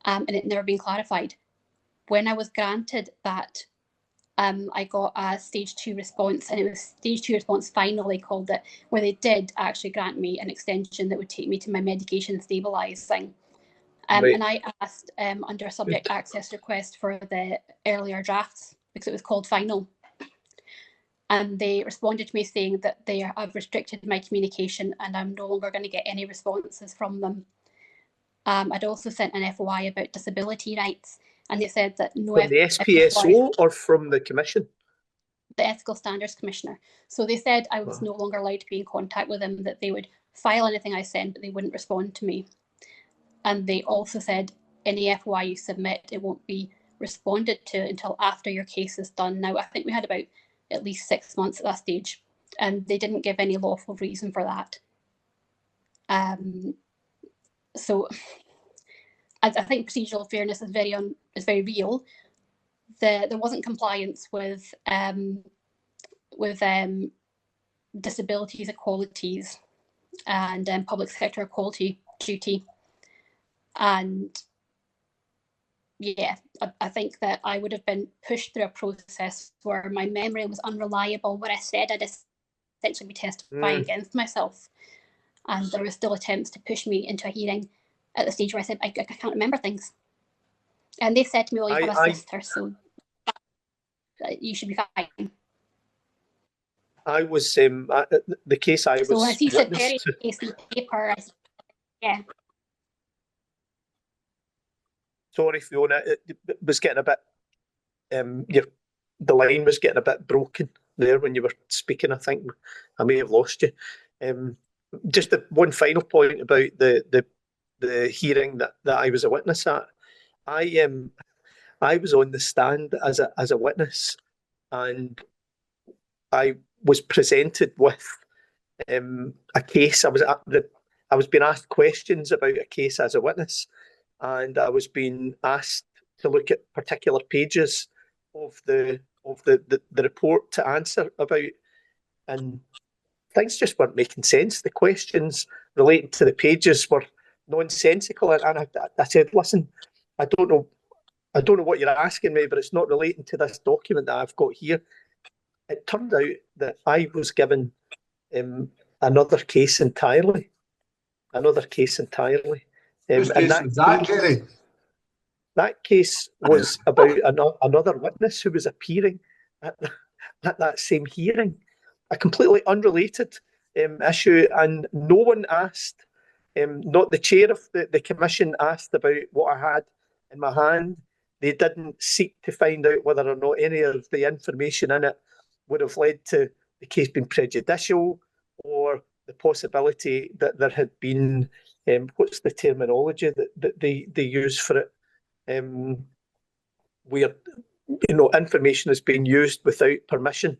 S4: And it never been clarified. When I was granted that, I got a stage 2 response, and it was stage 2 response finally called it, where they did actually grant me an extension that would take me to my medication stabilising. And I asked under a subject access request for the earlier drafts because it was called final. And they responded to me saying that they have restricted my communication and I'm no longer going to get any responses from them. I'd also sent an FOI about disability rights, and they said that no.
S5: From the SPSO or from the Commission?
S4: The Ethical Standards Commissioner. So they said I was no longer allowed to be in contact with them, that they would file anything I sent, but they wouldn't respond to me. And they also said any FOI you submit, it won't be responded to until after your case is done. Now, I think we had about at least 6 months at that stage, and they didn't give any lawful reason for that. So I think procedural fairness is very real. There wasn't compliance with disabilities equalities and public sector equality duty. And yeah, I think that I would have been pushed through a process where my memory was unreliable, where I said I'd essentially be testifying against myself. And there were still attempts to push me into a hearing at the stage where I said, I can't remember things. And they said to me, well, you have a sister, so you should be fine.
S5: I was, the case I was...
S4: So when I see St. Perry's case in the paper, I said, yeah.
S5: Sorry, Fiona, it was getting a bit, the line was getting a bit broken there when you were speaking. I think I may have lost you. Just one final point about the hearing that I was a witness at. I was on the stand as a witness, and I was presented with a case. I was being asked questions about a case as a witness, and I was being asked to look at particular pages of the report to answer about, and things just weren't making sense. The questions relating to the pages were nonsensical, and I said, listen, I don't know I don't know what you're asking me, but it's not relating to this document that I've got here. It turned out that I was given another case entirely.
S3: Whose case was that, Jerry?
S5: That case was about another witness who was appearing at that same hearing. A completely unrelated issue, and no one asked, not the chair of the commission asked about what I had in my hand. They didn't seek to find out whether or not any of the information in it would have led to the case being prejudicial, or the possibility that there had been, what's the terminology that they use for it, where information is being used without permission.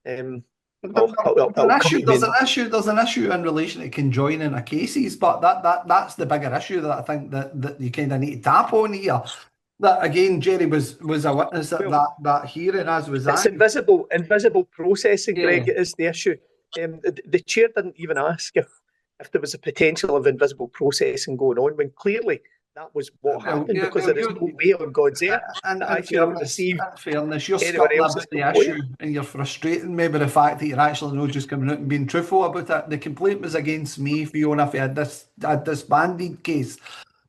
S3: There's an issue in relation to conjoining of cases, but that's the bigger issue that I think that you kind of need to tap on here. That again, Jerry was a witness at that hearing, as was I.
S5: It's invisible processing, yeah. Greg, is the issue. The chair didn't even ask if there was a potential of invisible processing going on, when clearly that was what happened, because there is no way on God's earth
S3: and
S5: I could have received.
S3: In fairness, you're scuttling about the issue, and you're frustrating me by the fact that you're actually not just coming out and being truthful about it. The complaint was against me, Fiona, for a disbanded case.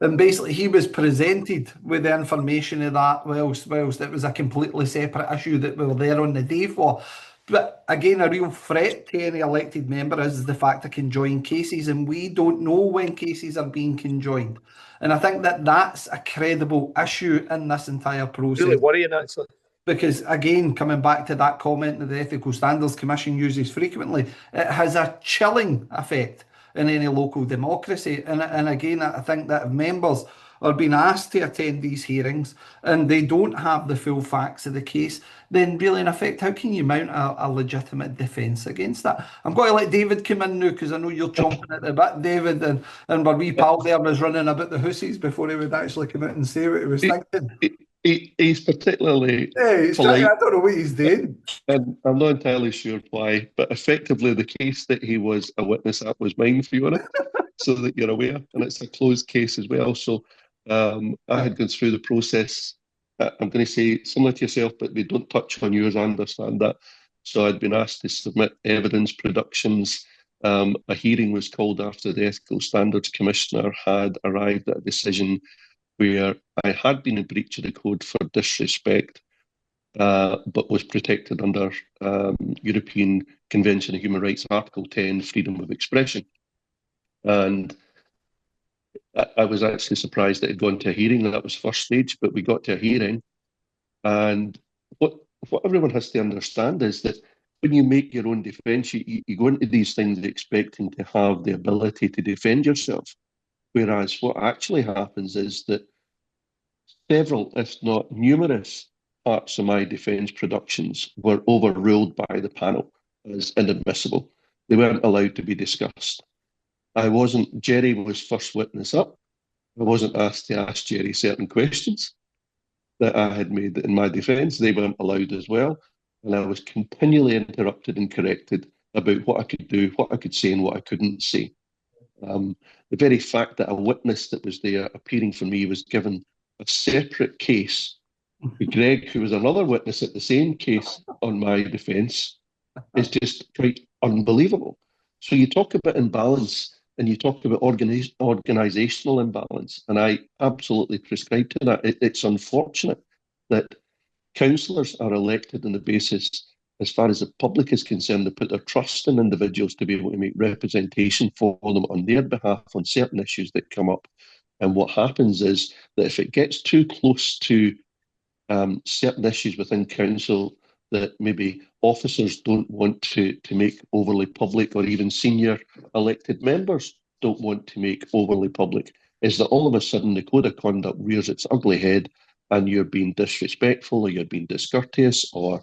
S3: And basically, he was presented with the information of that, whilst it was a completely separate issue that we were there on the day for. But again, a real threat to any elected member is the fact of conjoined cases, and we don't know when cases are being conjoined. And I think that's a credible issue in this entire process.
S5: Really worrying, actually.
S3: Because again, coming back to that comment that the Ethical Standards Commission uses frequently, it has a chilling effect in any local democracy. And again, I think that if members are being asked to attend these hearings and they don't have the full facts of the case, then really in effect, how can you mount a legitimate defence against that? I'm going to let David come in now, because I know you're chomping at the bit, David, and our wee pal there was running about the hussies before he would actually come out and say what he was thinking.
S6: He's particularly
S3: polite. I don't know what he's doing.
S6: And I'm not entirely sure why, but effectively the case that he was a witness at was mine, Fiona, so that you're aware. And it's a closed case as well. So I had gone through the process. I'm going to say similar to yourself, but they don't touch on yours, I understand that. So I'd been asked to submit evidence productions. A hearing was called after the Ethical Standards Commissioner had arrived at a decision where I had been in breach of the code for disrespect, but was protected under European Convention of Human Rights, Article 10, freedom of expression. And I was actually surprised that it had gone to a hearing. That was first stage, but we got to a hearing. And what everyone has to understand is that when you make your own defence, you go into these things expecting to have the ability to defend yourself. Whereas what actually happens is that several, if not numerous, parts of my defence productions were overruled by the panel as inadmissible. They weren't allowed to be discussed. Jerry was first witness up. I wasn't asked to ask Jerry certain questions that I had made in my defence. They weren't allowed as well. And I was continually interrupted and corrected about what I could do, what I could say, and what I couldn't say. The very fact that a witness that was there appearing for me was given a separate case to Greg, who was another witness at the same case on my defence, is just quite unbelievable. So you talk about imbalance and you talk about organisational imbalance, and I absolutely prescribe to that. It's unfortunate that councillors are elected on the basis, as far as the public is concerned, to put their trust in individuals to be able to make representation for them on their behalf on certain issues that come up. And what happens is that if it gets too close to certain issues within council that maybe officers don't want to make overly public, or even senior elected members don't want to make overly public, is that all of a sudden the code of conduct rears its ugly head and you're being disrespectful, or you're being discourteous, or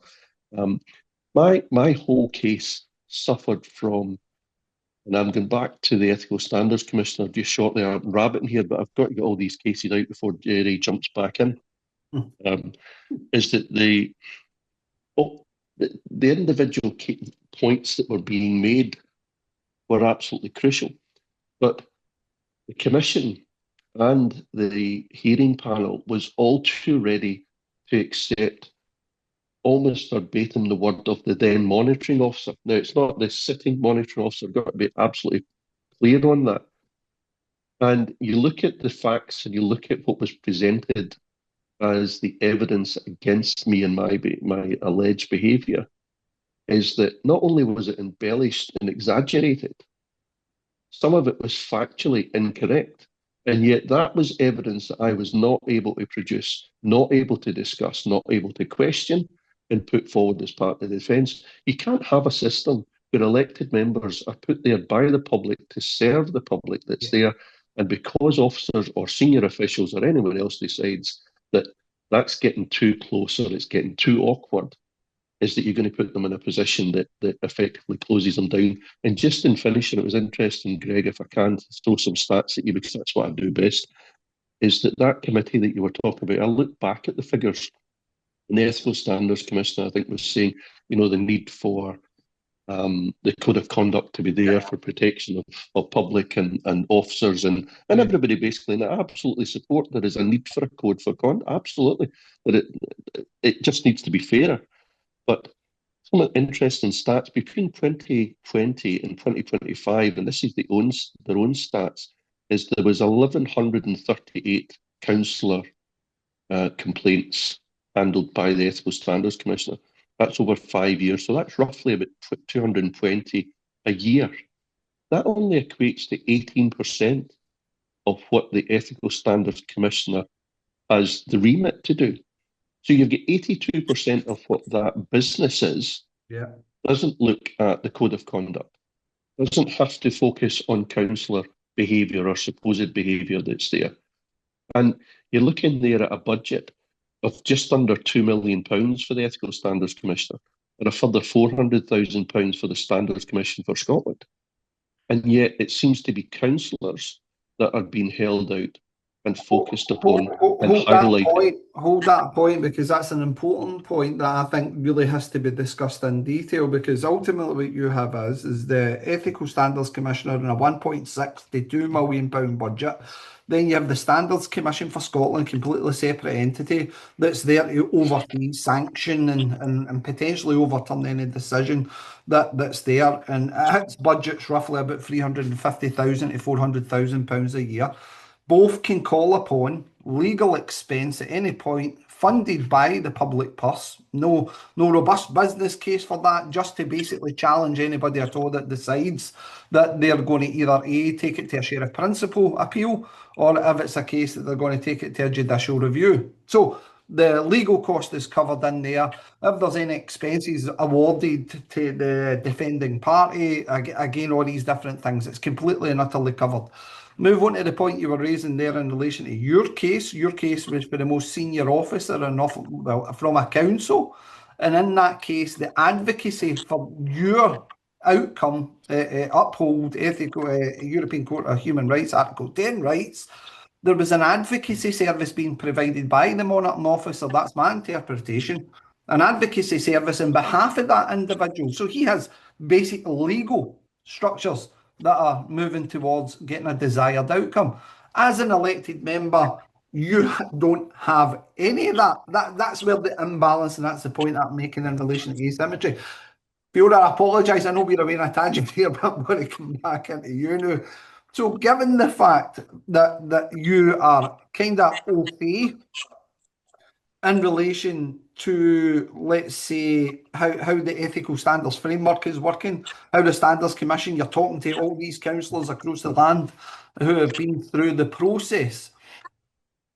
S6: my whole case suffered from, and I'm going back to the Ethical Standards Commissioner just shortly. I'm rabbiting here, but I've got to get all these cases out before Jerry jumps back in. Is that the individual points that were being made were absolutely crucial, but the Commission and the hearing panel was all too ready to accept almost verbatim the word of the then monitoring officer. Now, it's not the sitting monitoring officer, I've got to be absolutely clear on that. And you look at the facts and you look at what was presented as the evidence against me and my alleged behaviour, is that not only was it embellished and exaggerated, some of it was factually incorrect. And yet that was evidence that I was not able to produce, not able to discuss, not able to question and put forward as part of the defence. You can't have a system where elected members are put there by the public to serve the public that's there, and because officers or senior officials or anyone else decides that that's getting too close or it's getting too awkward, is that you're going to put them in a position that effectively closes them down. And just in finishing, it was interesting, Greg, if I can throw some stats at you, because that's what I do best, is that committee that you were talking about, I looked back at the figures, and the Ethical Standards Commissioner, I think, was saying, the need for the code of conduct to be there for protection of public and officers and everybody basically. And I absolutely support there is a need for a code for conduct, absolutely, that it just needs to be fairer. But some interesting stats between 2020 and 2025, and this is their own stats, is there was 1,138 councillor complaints handled by the Ethical Standards Commissioner. That's over 5 years, so that's roughly about 220 a year. That only equates to 18% of what the Ethical Standards Commissioner has the remit to do. So you've got 82% of what that business is, doesn't look at the code of conduct, doesn't have to focus on councillor behaviour or supposed behaviour that's there. And you're looking there at a budget of just under £2 million for the Ethical Standards Commissioner, and a further £400,000 for the Standards Commission for Scotland. And yet it seems to be councillors that are being held out and focused upon and highlighted.
S3: Hold that point, because that's an important point that I think really has to be discussed in detail, because ultimately what you have is the Ethical Standards Commissioner in a £1.62 million budget. Then you have the Standards Commission for Scotland, completely separate entity that's there to oversee, sanction and potentially overturn any decision that's there. And its budget's roughly about £350,000 to £400,000 a year. Both can call upon legal expense at any point funded by the public purse. No robust business case for that, just to basically challenge anybody at all that decides that they're going to either A, take it to a sheriff principal appeal, or if it's a case that they're going to take it to a judicial review. So the legal cost is covered in there. If there's any expenses awarded to the defending party, again, all these different things, it's completely and utterly covered. Move on to the point you were raising there in relation to your case. Your case was for the most senior officer from a council. And in that case, the advocacy for your outcome uphold European Court of Human Rights, Article 10 rights. There was an advocacy service being provided by the monitoring officer. That's my interpretation. An advocacy service on behalf of that individual. So he has basic legal structures that are moving towards getting a desired outcome. As an elected member, you don't have any of that. That's where the imbalance, and that's the point I'm making in relation to asymmetry. Fiona, I apologise, I know we're away on a tangent here, but I'm going to come back into you now. So given the fact that you are kind of okay in relation to, let's say, how the ethical standards framework is working, how the Standards Commission, you're talking to all these councillors across the land who have been through the process.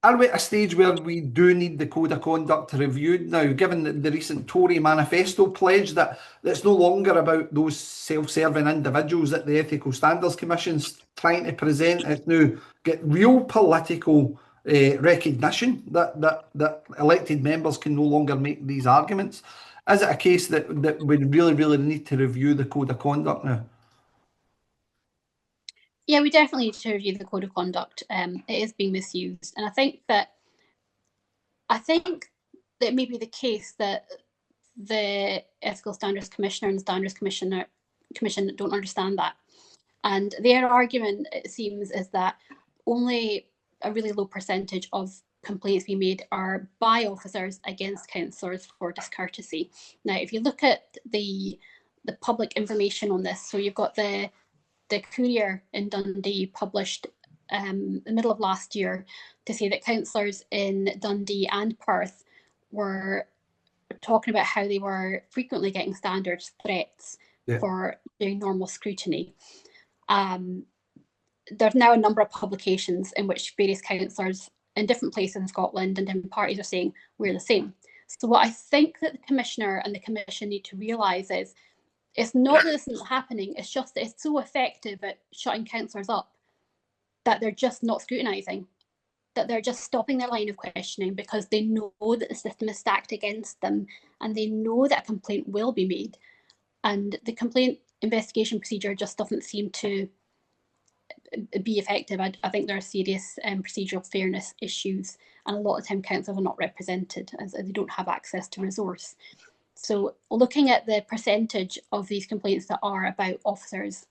S3: Are we at a stage where we do need the Code of Conduct reviewed now, given the recent Tory manifesto pledge that it's no longer about those self-serving individuals that the Ethical Standards Commission's trying to present? It's now get real political recognition that elected members can no longer make these arguments. Is it a case that we really, really need to review the Code of Conduct now?
S4: Yeah, we definitely need to review the Code of Conduct. It is being misused, and I think that it may be the case that the Ethical Standards Commissioner and the Standards Commission don't understand that. And their argument, it seems, is that only a really low percentage of complaints being made are by officers against councillors for discourtesy. Now, if you look at the public information on this, so you've got the Cllr in Dundee published the middle of last year to say that councillors in Dundee and Perth were talking about how they were frequently getting standards threats for doing normal scrutiny. There's now a number of publications in which various councillors in different places in Scotland and different parties are saying we're the same. So what I think that the Commissioner and the Commission need to realise is it's not that this isn't happening, it's just that it's so effective at shutting councillors up that they're just not scrutinising, that they're just stopping their line of questioning because they know that the system is stacked against them and they know that a complaint will be made. And the complaint investigation procedure just doesn't seem to be effective. I think there are serious procedural fairness issues, and a lot of time councillors are not represented as they don't have access to resource. So looking at the percentage of these complaints that are about officers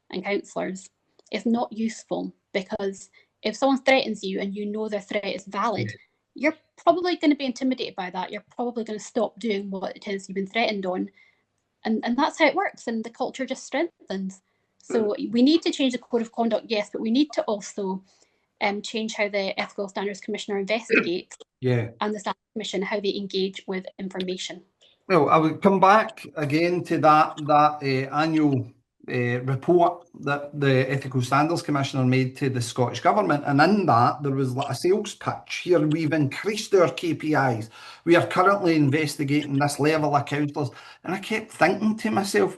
S4: and councillors is not useful, because if someone threatens you and you know their threat is valid, you're probably going to be intimidated by that. You're probably going to stop doing what it is you've been threatened on. And that's how it works, and the culture just strengthens. So we need to change the code of conduct, yes, but we need to also change how the Ethical Standards Commissioner investigates and the Standards Commission, how they engage with information.
S3: Well, I would come back again to that annual report that the Ethical Standards Commissioner made to the Scottish Government, and in that there was like a sales pitch. Here we've increased our KPIs. We are currently investigating this level of councillors, and I kept thinking to myself,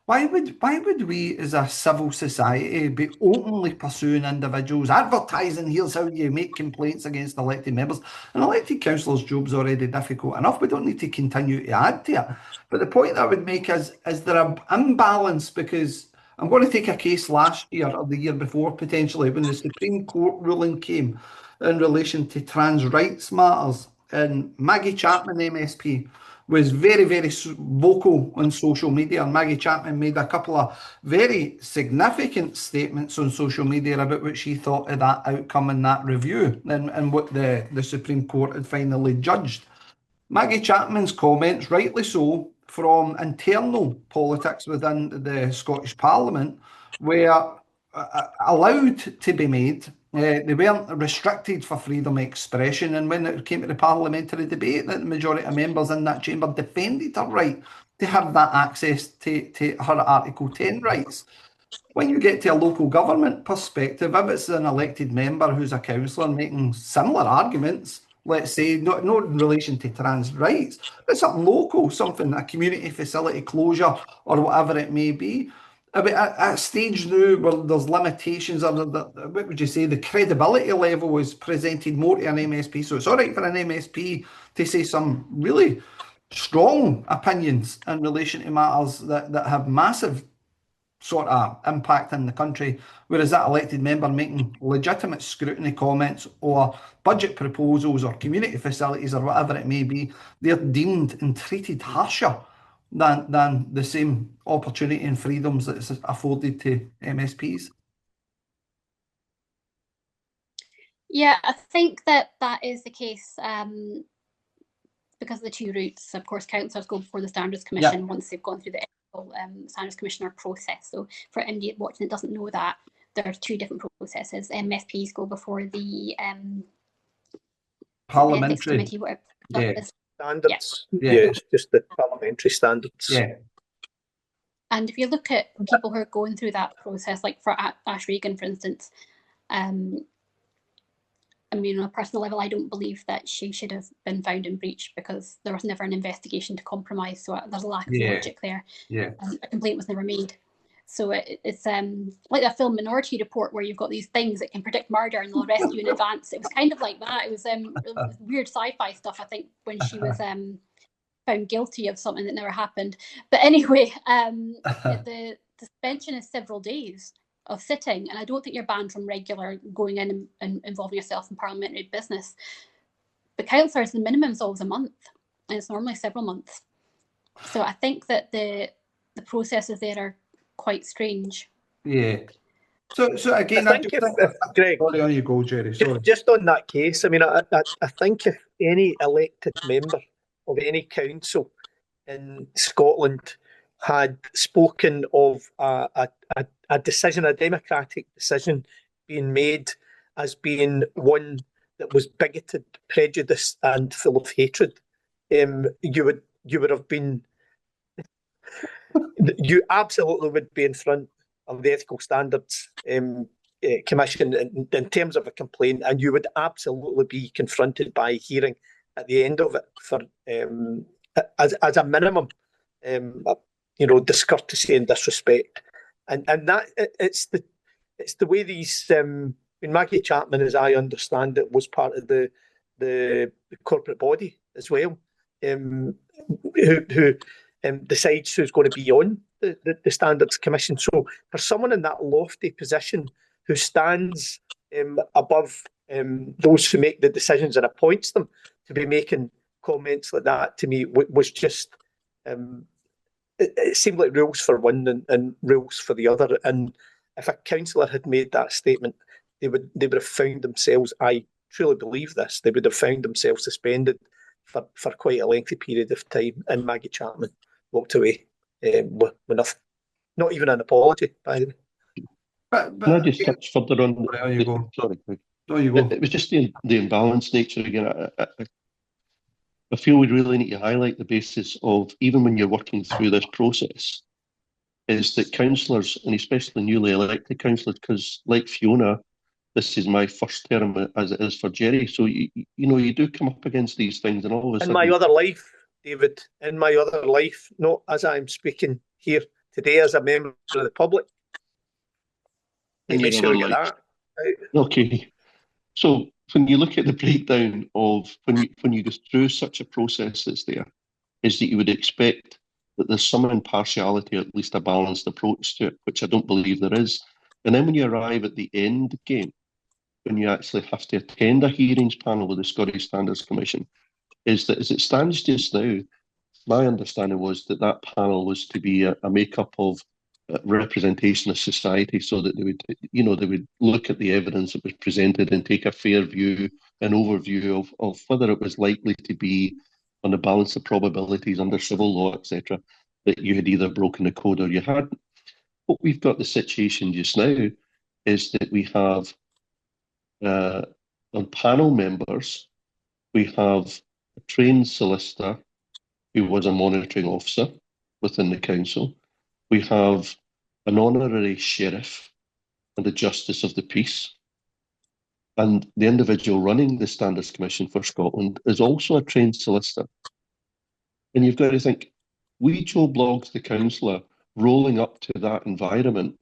S3: why would we as a civil society be openly pursuing individuals, advertising here's how you make complaints against elected members? An elected councillor's job's already difficult enough. We don't need to continue to add to it. But the point I would make is there an imbalance? Because I'm going to take a case last year or the year before, potentially, when the Supreme Court ruling came in relation to trans rights matters, and Maggie Chapman, MSP, was very, very vocal on social media, and Maggie Chapman made a couple of very significant statements on social media about what she thought of that outcome in that review and what the Supreme Court had finally judged. Maggie Chapman's comments, rightly so, from internal politics within the Scottish Parliament, were allowed to be made. They weren't restricted for freedom of expression, and when it came to the parliamentary debate, the majority of members in that chamber defended her right to have that access to her Article 10 rights. When you get to a local government perspective, if it's an elected member who's a councillor making similar arguments, let's say, not in relation to trans rights, but something local, something, a community facility closure or whatever it may be, at a stage now where there's limitations, or what would you say, the credibility level is presented more to an MSP. So it's all right for an MSP to say some really strong opinions in relation to matters that have massive sort of impact in the country, whereas that elected member making legitimate scrutiny comments or budget proposals or community facilities or whatever it may be, they're deemed and treated harsher than the same opportunity and freedoms that's afforded to MSPs.
S4: Yeah, I think that is the case because of the two routes. Of course, councillors go before the Standards Commission once they've gone through the Standards Commissioner process. So for anybody watching that doesn't know that, there are two different processes. MSPs go before the
S3: parliamentary
S4: committee, whatever.
S5: Standards. It's just the parliamentary standards.
S4: And if you look at people who are going through that process, like for Ash Regan, for instance, I mean, on a personal level, I don't believe that she should have been found in breach because there was never an investigation to compromise. So there's a lack of logic there. A complaint was never made. So it's like that film Minority Report, where you've got these things that can predict murder and they'll arrest you in advance. It was kind of like that. It was weird sci-fi stuff, I think, when she was found guilty of something that never happened. But anyway, the suspension is several days of sitting, and I don't think you're banned from regular going in and involving yourself in parliamentary business. But councillors, the minimum is always a month, and it's normally several months. So I think that the processes there are quite strange.
S3: So again,
S5: I think Greg,
S3: sorry, on you go, Jerry. Sorry.
S5: just on that case, I mean, I think if any elected member of any council in Scotland had spoken of a decision, a democratic decision being made as being one that was bigoted, prejudiced, and full of hatred, you would have been, you absolutely would be in front of the Ethical Standards Commission in terms of a complaint, and you would absolutely be confronted by a hearing at the end of it for as a minimum, discourtesy and disrespect, and that it's the way these. Maggie Chapman, as I understand it, was part of the corporate body as well, who decides who's going to be on the Standards Commission. So for someone in that lofty position who stands above those who make the decisions and appoints them, to be making comments like that, to me was just it seemed like rules for one and rules for the other. And if a councillor had made that statement, they would have found themselves, I truly believe this, they would have found themselves suspended for quite a lengthy period of time. And Maggie Chapman walked away with nothing, not even an apology, by the way.
S3: But
S6: Can I just touch further on?
S3: Sorry, you go.
S6: Sorry,
S3: you go.
S6: It was just the imbalanced nature again. I feel we really need to highlight the basis of, even when you're working through this process, is that councillors, and especially newly elected councillors, because like Fiona, this is my first term as it is for Jerry. So, you do come up against these things, and all of a sudden...
S5: In my other life, David, in my other life, not as I'm speaking here today as a member of the public. Make sure you get that.
S6: Okay. So when you look at the breakdown of when you go through such a process that's there, is that you would expect that there's some impartiality, or at least a balanced approach to it, which I don't believe there is. And then when you arrive at the end game, when you actually have to attend a hearings panel with the Scottish Standards Commission, is that as it stands just now, my understanding was that that panel was to be a make-up of representation of society, so that they would look at the evidence that was presented and take a fair view, an overview of whether it was likely to be, on the balance of probabilities under civil law, etc., that you had either broken the code or you hadn't. What we've got the situation just now is that we have on panel members, we have a trained solicitor who was a monitoring officer within the council. We have an honorary sheriff and a justice of the peace. And the individual running the Standards Commission for Scotland is also a trained solicitor. And you've got to think, we Joe Bloggs, the councillor, rolling up to that environment,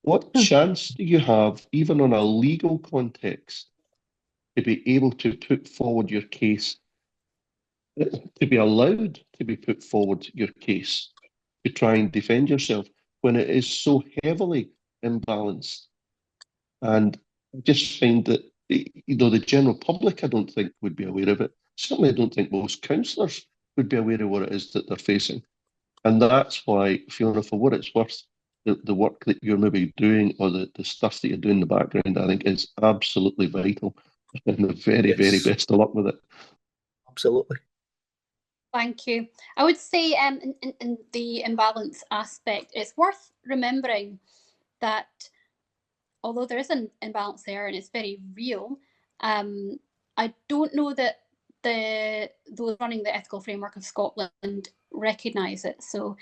S6: what chance do you have, even on a legal context, to be able to put forward your case, to be allowed to be put forward your case, to try and defend yourself, when it is so heavily imbalanced? And I just find that, the general public, I don't think, would be aware of it. Certainly, I don't think most councillors would be aware of what it is that they're facing. And that's why, Fiona, for what it's worth, the work that you're maybe doing, or the stuff that you're doing in the background, I think is absolutely vital. And the very, very best of luck with it.
S5: Absolutely.
S4: Thank you. I would say in the imbalance aspect, it's worth remembering that although there is an imbalance there and it's very real, I don't know that those running the ethical framework of Scotland recognise it. So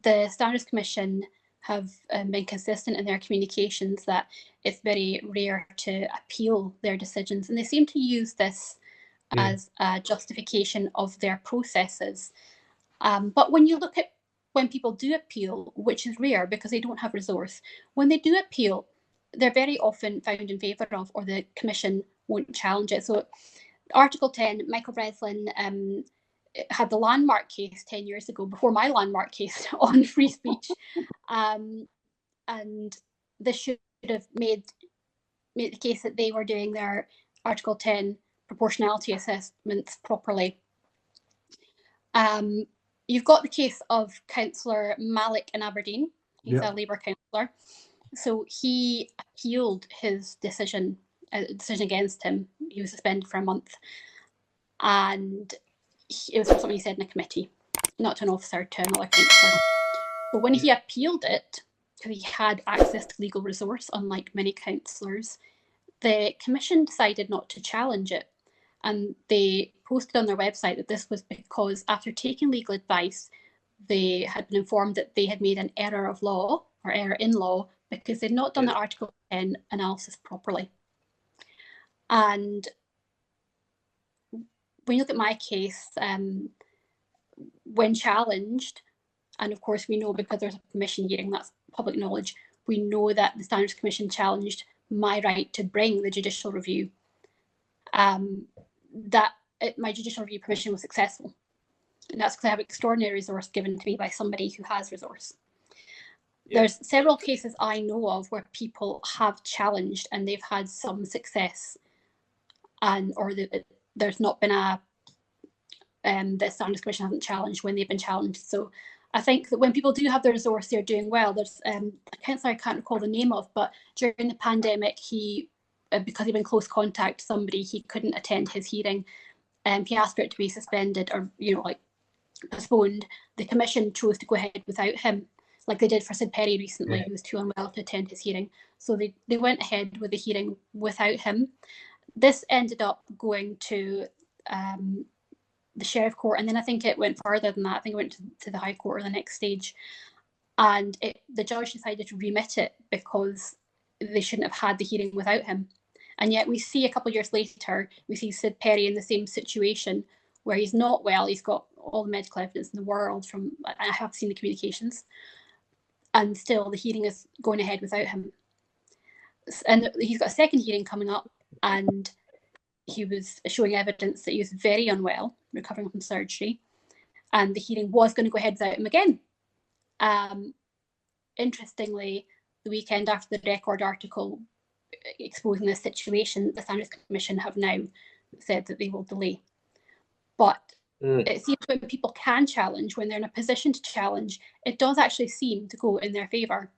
S4: the Standards Commission have been consistent in their communications that it's very rare to appeal their decisions, and they seem to use this as a justification of their processes. But when you look at when people do appeal, which is rare because they don't have resource, when they do appeal, they're very often found in favour of, or the Commission won't challenge it. So Article 10, Michael Breslin had the landmark case 10 years ago, before my landmark case on free speech. And this should have made the case that they were doing their Article 10 proportionality assessments properly. You've got the case of Councillor Malik in Aberdeen, He's a Labour councillor. So he appealed his decision against him. He was suspended for a month. And it was for something he said in a committee, not to an officer, to another councillor. But when he appealed it, because he had access to legal resource, unlike many councillors, the Commission decided not to challenge it. And they posted on their website that this was because after taking legal advice, they had been informed that they had made an error of law, or error in law, because they'd not done the Article 10 analysis properly. And when you look at my case, when challenged, and of course we know because there's a commission hearing, that's public knowledge, we know that the Standards Commission challenged my right to bring the judicial review, my judicial review permission was successful. And that's because I have extraordinary resource given to me by somebody who has resource. There's several cases I know of where people have challenged and they've had some success, or there's not been the Standards Commission hasn't challenged when they've been challenged. So I think that when people do have the resource, they're doing well. There's a councillor I can't recall the name of, but during the pandemic, he, because he'd been in close contact with somebody, he couldn't attend his hearing. He asked for it to be suspended or, postponed. The Commission chose to go ahead without him, like they did for Sid Perry recently, who was too unwell to attend his hearing. So they went ahead with the hearing without him. This ended up going to the Sheriff Court, and then I think it went further than that. I think it went to the High Court or the next stage. And the judge decided to remit it because they shouldn't have had the hearing without him. And yet we see a couple of years later, we see Sid Perry in the same situation where he's not well. He's got all the medical evidence in the world I have seen the communications, and still the hearing is going ahead without him. And he's got a second hearing coming up, and he was showing evidence that he was very unwell, recovering from surgery, and the hearing was going to go ahead without him again. Interestingly, the weekend after the Record article exposing this situation, the Standards Commission have now said that they will delay. But it seems when people can challenge, when they're in a position to challenge, it does actually seem to go in their favour.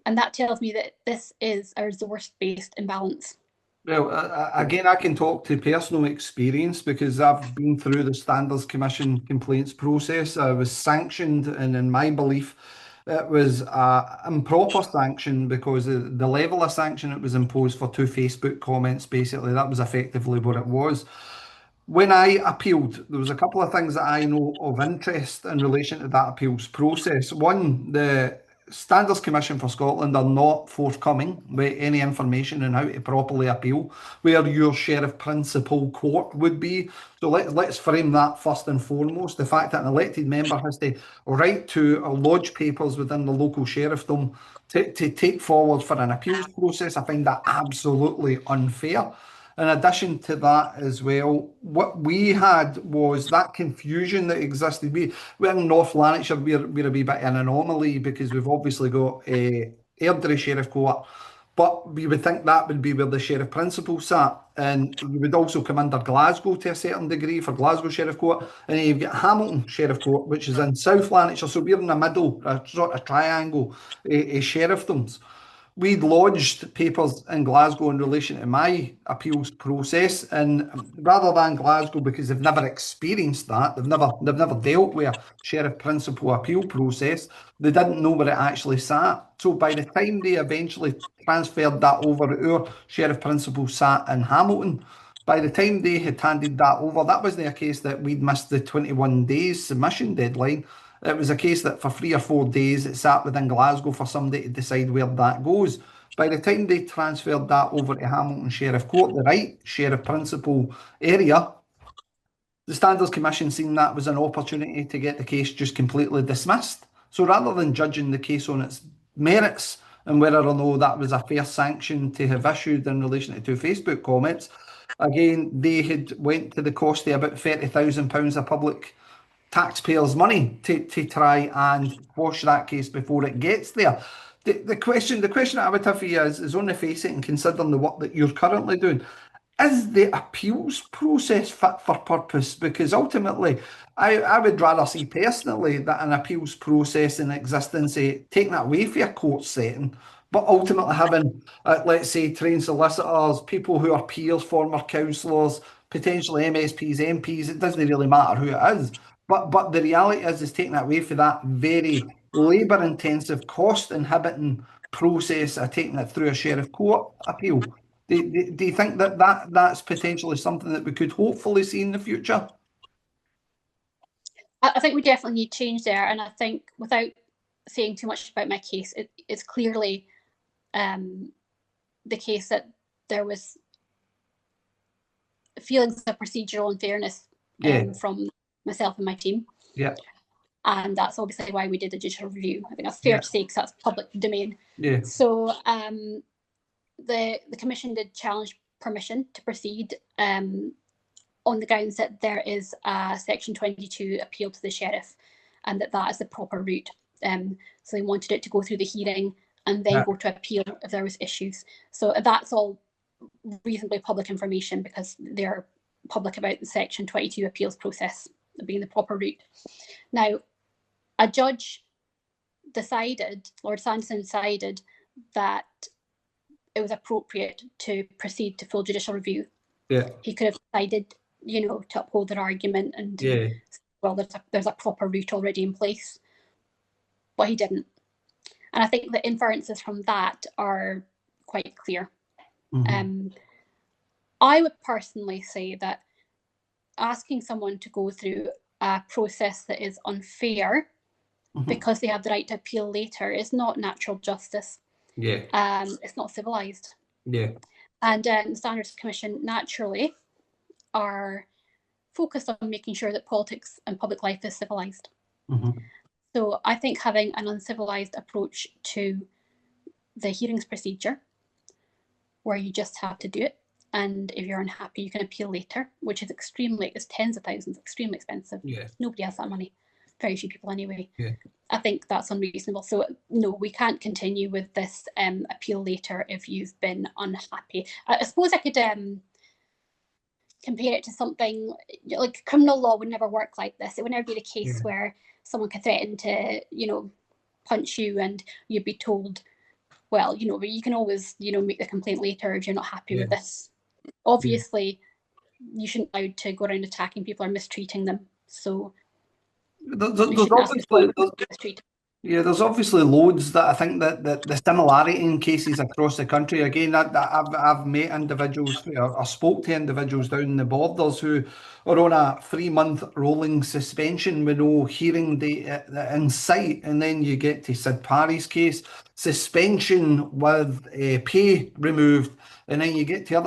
S4: And that tells me that this is a resource-based imbalance.
S3: Well, again, I can talk to personal experience because I've been through the Standards Commission complaints process. I was sanctioned, and in my belief, it was improper sanction because the level of sanction it was imposed for 2 Facebook comments, basically, that was effectively what it was. When I appealed, there was a couple of things that I know of interest in relation to that appeals process. One, the Standards Commission for Scotland are not forthcoming with any information on how to properly appeal, where your Sheriff Principal Court would be. So let's frame that first and foremost. The fact that an elected member has to write to or lodge papers within the local sheriffdom to take forward for an appeals process, I find that absolutely unfair. In addition to that as well, what we had was that confusion that existed. We're in North Lanarkshire, we're a wee bit an anomaly because we've obviously got Airdrie Sheriff Court, but we would think that would be where the Sheriff Principal sat, and you would also come under Glasgow to a certain degree for Glasgow Sheriff Court, and then you've got Hamilton Sheriff Court, which is in South Lanarkshire, so we're in the middle, a sort of triangle sheriffdoms. We'd lodged papers in Glasgow in relation to my appeals process, and rather than Glasgow, because they've never experienced that, they've never dealt with a Sheriff Principal appeal process, they didn't know where it actually sat. So by the time they eventually transferred that over, our Sheriff Principal sat in Hamilton. By the time they had handed that over, that wasn't a case that we'd missed the 21 days submission deadline. It was a case that for 3 or 4 days it sat within Glasgow for somebody to decide where that goes. By the time they transferred that over to Hamilton Sheriff Court, the right Sheriff Principal area, the Standards Commission seen that was an opportunity to get the case just completely dismissed. So rather than judging the case on its merits and whether or no that was a fair sanction to have issued in relation to 2 Facebook comments, again, they had went to the cost of about £30,000 of public taxpayers' money to try and quash that case before it gets there. The question I would have for you is on the face it, and considering the work that you're currently doing, is the appeals process fit for purpose? Because ultimately, I would rather see personally that an appeals process in existence, taking that away from a court setting, but ultimately having, let's say, trained solicitors, people who are peers, former councillors, potentially MSPs, MPs, it doesn't really matter who it is. But the reality is taking that away from that very labour-intensive, cost-inhibiting process of taking it through a sheriff court appeal. Do you think that's potentially something that we could hopefully see in the future?
S4: I think we definitely need change there, and I think without saying too much about my case, it's clearly the case that there was feelings of procedural unfairness from myself and my team.
S3: Yeah.
S4: And that's obviously why we did the judicial review. I think that's fair to say because that's public domain.
S3: Yeah.
S4: So the commission did challenge permission to proceed on the grounds that there is a Section 22 appeal to the sheriff and that is the proper route. So they wanted it to go through the hearing and then go to appeal if there was issues. So that's all reasonably public information because they're public about the Section 22 appeals process being the proper route. Now, a judge decided, Lord Sanderson decided that it was appropriate to proceed to full judicial review.
S3: Yeah.
S4: He could have decided, to uphold their argument and well, there's a proper route already in place, but he didn't. And I think the inferences from that are quite clear. Mm-hmm. I would personally say that asking someone to go through a process that is unfair because they have the right to appeal later is not natural justice.
S3: Yeah.
S4: It's not civilised.
S3: Yeah.
S4: And the Standards Commission naturally are focused on making sure that politics and public life is civilised. Mm-hmm. So I think having an uncivilised approach to the hearings procedure, where you just have to do it, and if you're unhappy, you can appeal later, which is it's tens of thousands, extremely expensive.
S3: Yeah.
S4: Nobody has that money. Very few people anyway.
S3: Yeah.
S4: I think that's unreasonable. So no, we can't continue with this appeal later if you've been unhappy. I suppose I could compare it to something like criminal law would never work like this. It would never be the case where someone could threaten to, punch you and you'd be told, well, but you can always, make the complaint later if you're not happy with this. Obviously, you shouldn't be allowed to go around attacking people or mistreating them. So
S3: there's obviously loads that I think that the similarity in cases across the country. Again, I've met individuals or spoke to individuals down the borders who are on a 3-month rolling suspension with no hearing date in sight, and then you get to Sid Parry's case, suspension with pay removed. And then you get to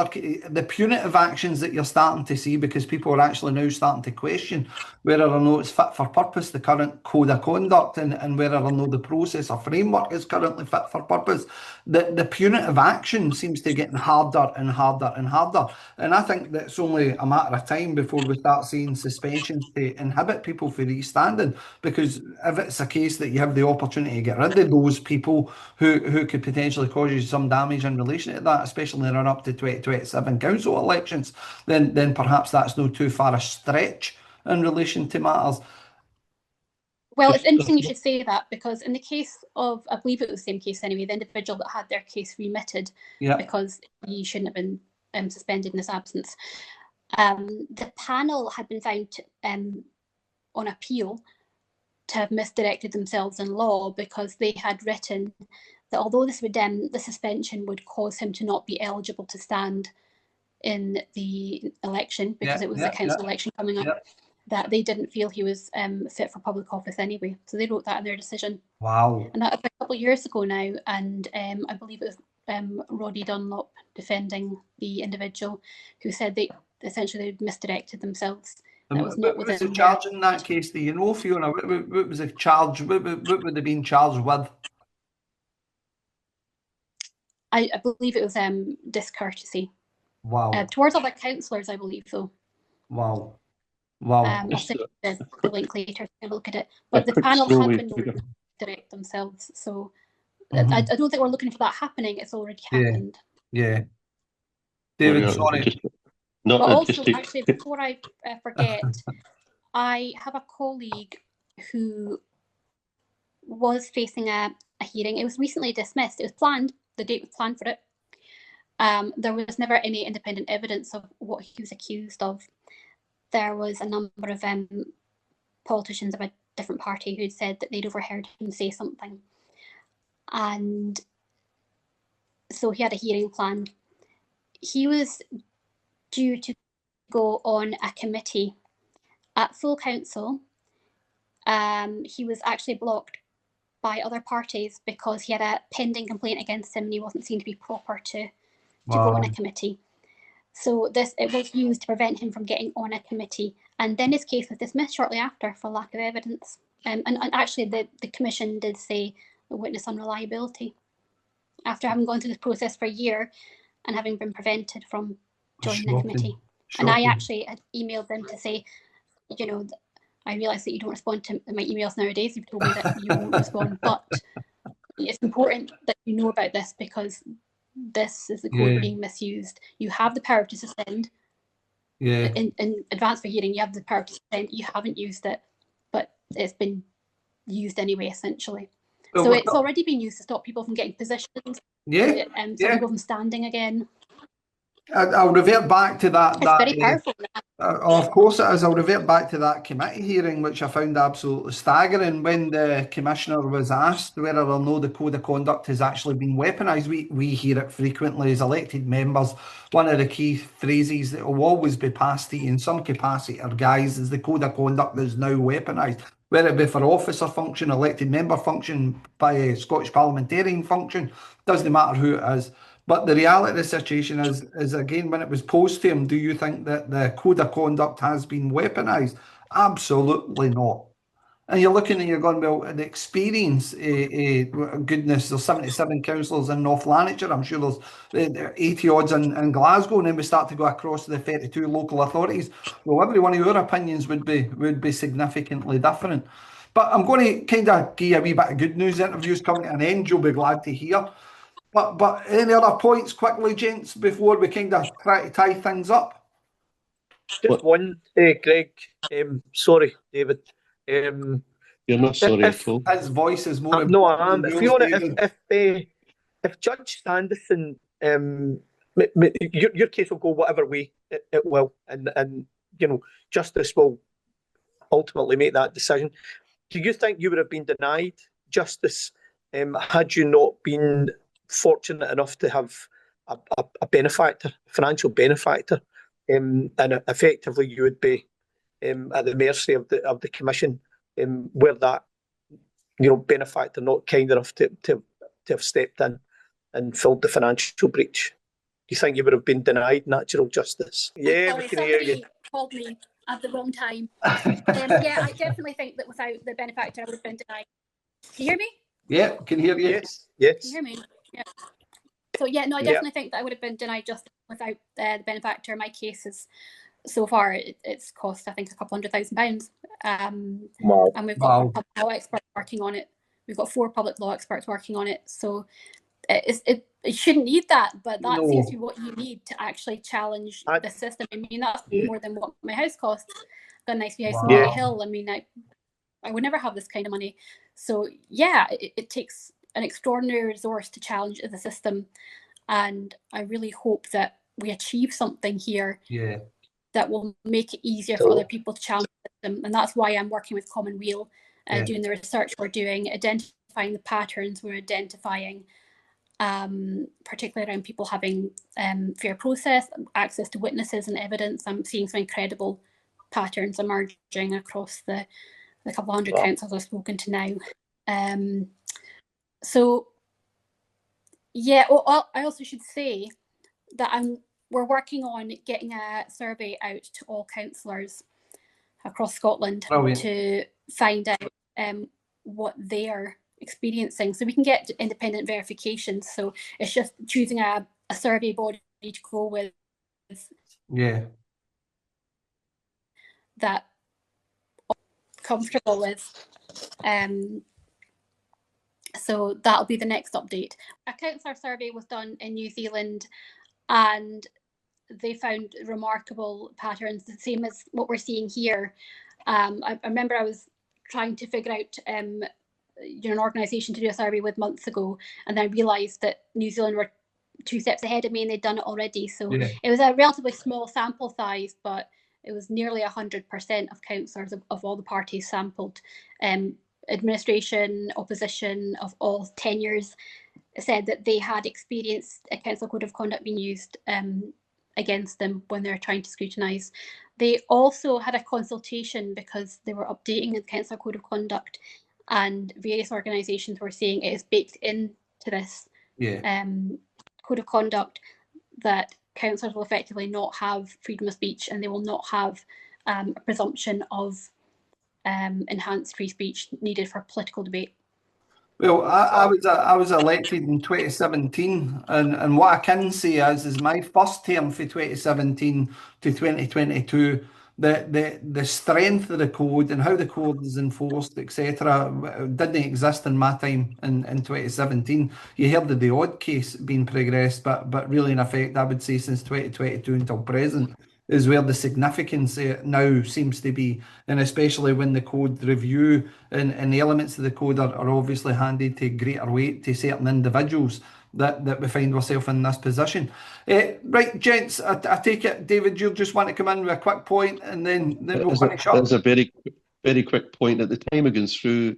S3: the punitive actions that you're starting to see because people are actually now starting to question whether or not it's fit for purpose, the current code of conduct, and whether or not the process or framework is currently fit for purpose. The punitive action seems to be getting harder and harder and harder. And I think that it's only a matter of time before we start seeing suspensions to inhibit people from restanding. Because if it's a case that you have the opportunity to get rid of those people who could potentially cause you some damage in relation to that, especially in the run up to 2027 council elections, then perhaps that's no too far a stretch in relation to matters.
S4: Well, it's interesting you should say that because in the case of, I believe it was the same case anyway, the individual that had their case remitted because he shouldn't have been suspended in his absence, the panel had been found on appeal to have misdirected themselves in law because they had written that although this would the suspension would cause him to not be eligible to stand in the election because it was a council election coming up, that they didn't feel he was fit for public office anyway. So they wrote that in their decision.
S3: Wow.
S4: And that was a couple of years ago now, and I believe it was Roddy Dunlop defending the individual who said they essentially misdirected themselves.
S3: And what was the charge in that case? Do you know, Fiona? What was the charge? What would have been charged with?
S4: I believe it was discourtesy.
S3: Wow.
S4: Towards other councillors, I believe, though.
S3: Wow. Wow.
S4: I'll send the link later to look at it. But the panel have been known to direct themselves. So I don't think we're looking for that happening. It's already happened.
S3: Yeah. David, sorry.
S6: No,
S4: But also,
S6: just to...
S4: actually, before I forget, I have a colleague who was facing a hearing. It was recently dismissed. It was planned. The date was planned for it. There was never any independent evidence of what he was accused of. There was a number of politicians of a different party who'd said that they'd overheard him say something. And so he had a hearing planned. He was due to go on a committee at full council. He was actually blocked by other parties because he had a pending complaint against him and he wasn't seen to be proper to go on a committee. So it was used to prevent him from getting on a committee. And then his case was dismissed shortly after for lack of evidence. And actually the commission did say the witness unreliability after having gone through this process for a year and having been prevented from joining the committee. And I actually had emailed them to say, you know, I realise that you don't respond to my emails nowadays. You've told me that you won't respond, but it's important that you know about this because this is the code being misused. You have the power to suspend. In advance for hearing, you have the power to suspend. You haven't used it, but it's been used anyway, essentially. So it's already been used to stop people from getting positions. And stop people from standing again.
S3: I'll revert back to that.
S4: It's very powerful.
S3: Of course it is. I'll revert back to that committee hearing, which I found absolutely staggering. When the commissioner was asked whether or no the code of conduct has actually been weaponised, we hear it frequently as elected members. One of the key phrases that will always be passed to you in some capacity or guise is the code of conduct is now weaponised. Whether it be for officer function, elected member function, by a Scottish parliamentarian function, doesn't matter who it is. But the reality of the situation is again, when it was posed to him, do you think that the code of conduct has been weaponised? Absolutely not. And you're looking and you're going, well, the experience, goodness, there's 77 councillors in North Lanarkshire. I'm sure there's 80 odds in Glasgow, and then we start to go across to the 32 local authorities. Well, every one of your opinions would be significantly different. But I'm going to kind of give you a wee bit of good news. The interview's coming to an end. You'll be glad to hear. But any other points quickly, gents, before we kind of try to tie things up?
S5: Just one, Greg. Sorry, David.
S6: You're not sorry at all.
S3: His voice is more important.
S5: No, I am. Fiona, if Judge Sanderson, your case will go whatever way it will, and you know, justice will ultimately make that decision. Do you think you would have been denied justice had you not been fortunate enough to have a benefactor, financial benefactor, and effectively you would be at the mercy of the commission, were that benefactor not kind enough to have stepped in and filled the financial breach? Do you think you would have been denied natural justice? Yeah, we can hear you.
S4: Called me at the wrong time. Yeah, I definitely think that without the benefactor, I would have been denied. Can you hear me?
S3: Yeah, can hear you.
S5: Yes.
S4: Can you hear me? Yeah. So yeah, no, I definitely think that I would have been denied justice without the benefactor. My case is so far it's cost I think £200,000.
S5: Wow.
S4: And we've got public law experts working on it. We've got 4 public law experts working on it. So it shouldn't need that, but that seems to be what you need to actually challenge the system. I mean, that's more than what my house costs. Got a nice wee house in Mary Hill. I mean, I would never have this kind of money. So yeah, it takes an extraordinary resource to challenge the system, and I really hope that we achieve something here that will make it easier for other people to challenge the system. And that's why I'm working with Commonweal, doing the research we're doing, identifying the patterns we're identifying, particularly around people having fair process, access to witnesses and evidence. I'm seeing some incredible patterns emerging across the couple hundred councils I've spoken to now. So yeah, I also should say that we're working on getting a survey out to all councillors across Scotland to find out what they're experiencing, so we can get independent verification. So it's just choosing a survey body to go with.
S3: Yeah.
S4: That comfortable with. So that'll be the next update. A councillor survey was done in New Zealand, and they found remarkable patterns, the same as what we're seeing here. I remember I was trying to figure out an organisation to do a survey with months ago, and then I realised that New Zealand were 2 steps ahead of me and they'd done it already. So it was a relatively small sample size, but it was nearly 100% of councillors of all the parties sampled. Administration, opposition of all tenures said that they had experienced a council code of conduct being used against them when they're trying to scrutinise. They also had a consultation because they were updating the council code of conduct, and various organisations were saying it is baked into this code of conduct that councillors will effectively not have freedom of speech, and they will not have a presumption of enhanced free speech needed for political debate.
S3: Well, I was elected in 2017, and what I can say is my first term for 2017 to 2022, the strength of the code and how the code is enforced, etc., didn't exist in my time in 2017. You heard of the odd case being progressed, but really in effect, I would say since 2022 until present is where the significance now seems to be, and especially when the code review and the elements of the code are obviously handed to greater weight to certain individuals, that we find ourselves in this position. Right, gents, I take it, David, you just want to come in with a quick point and then we'll finish up.
S6: That's a very, very quick point. At the time of going through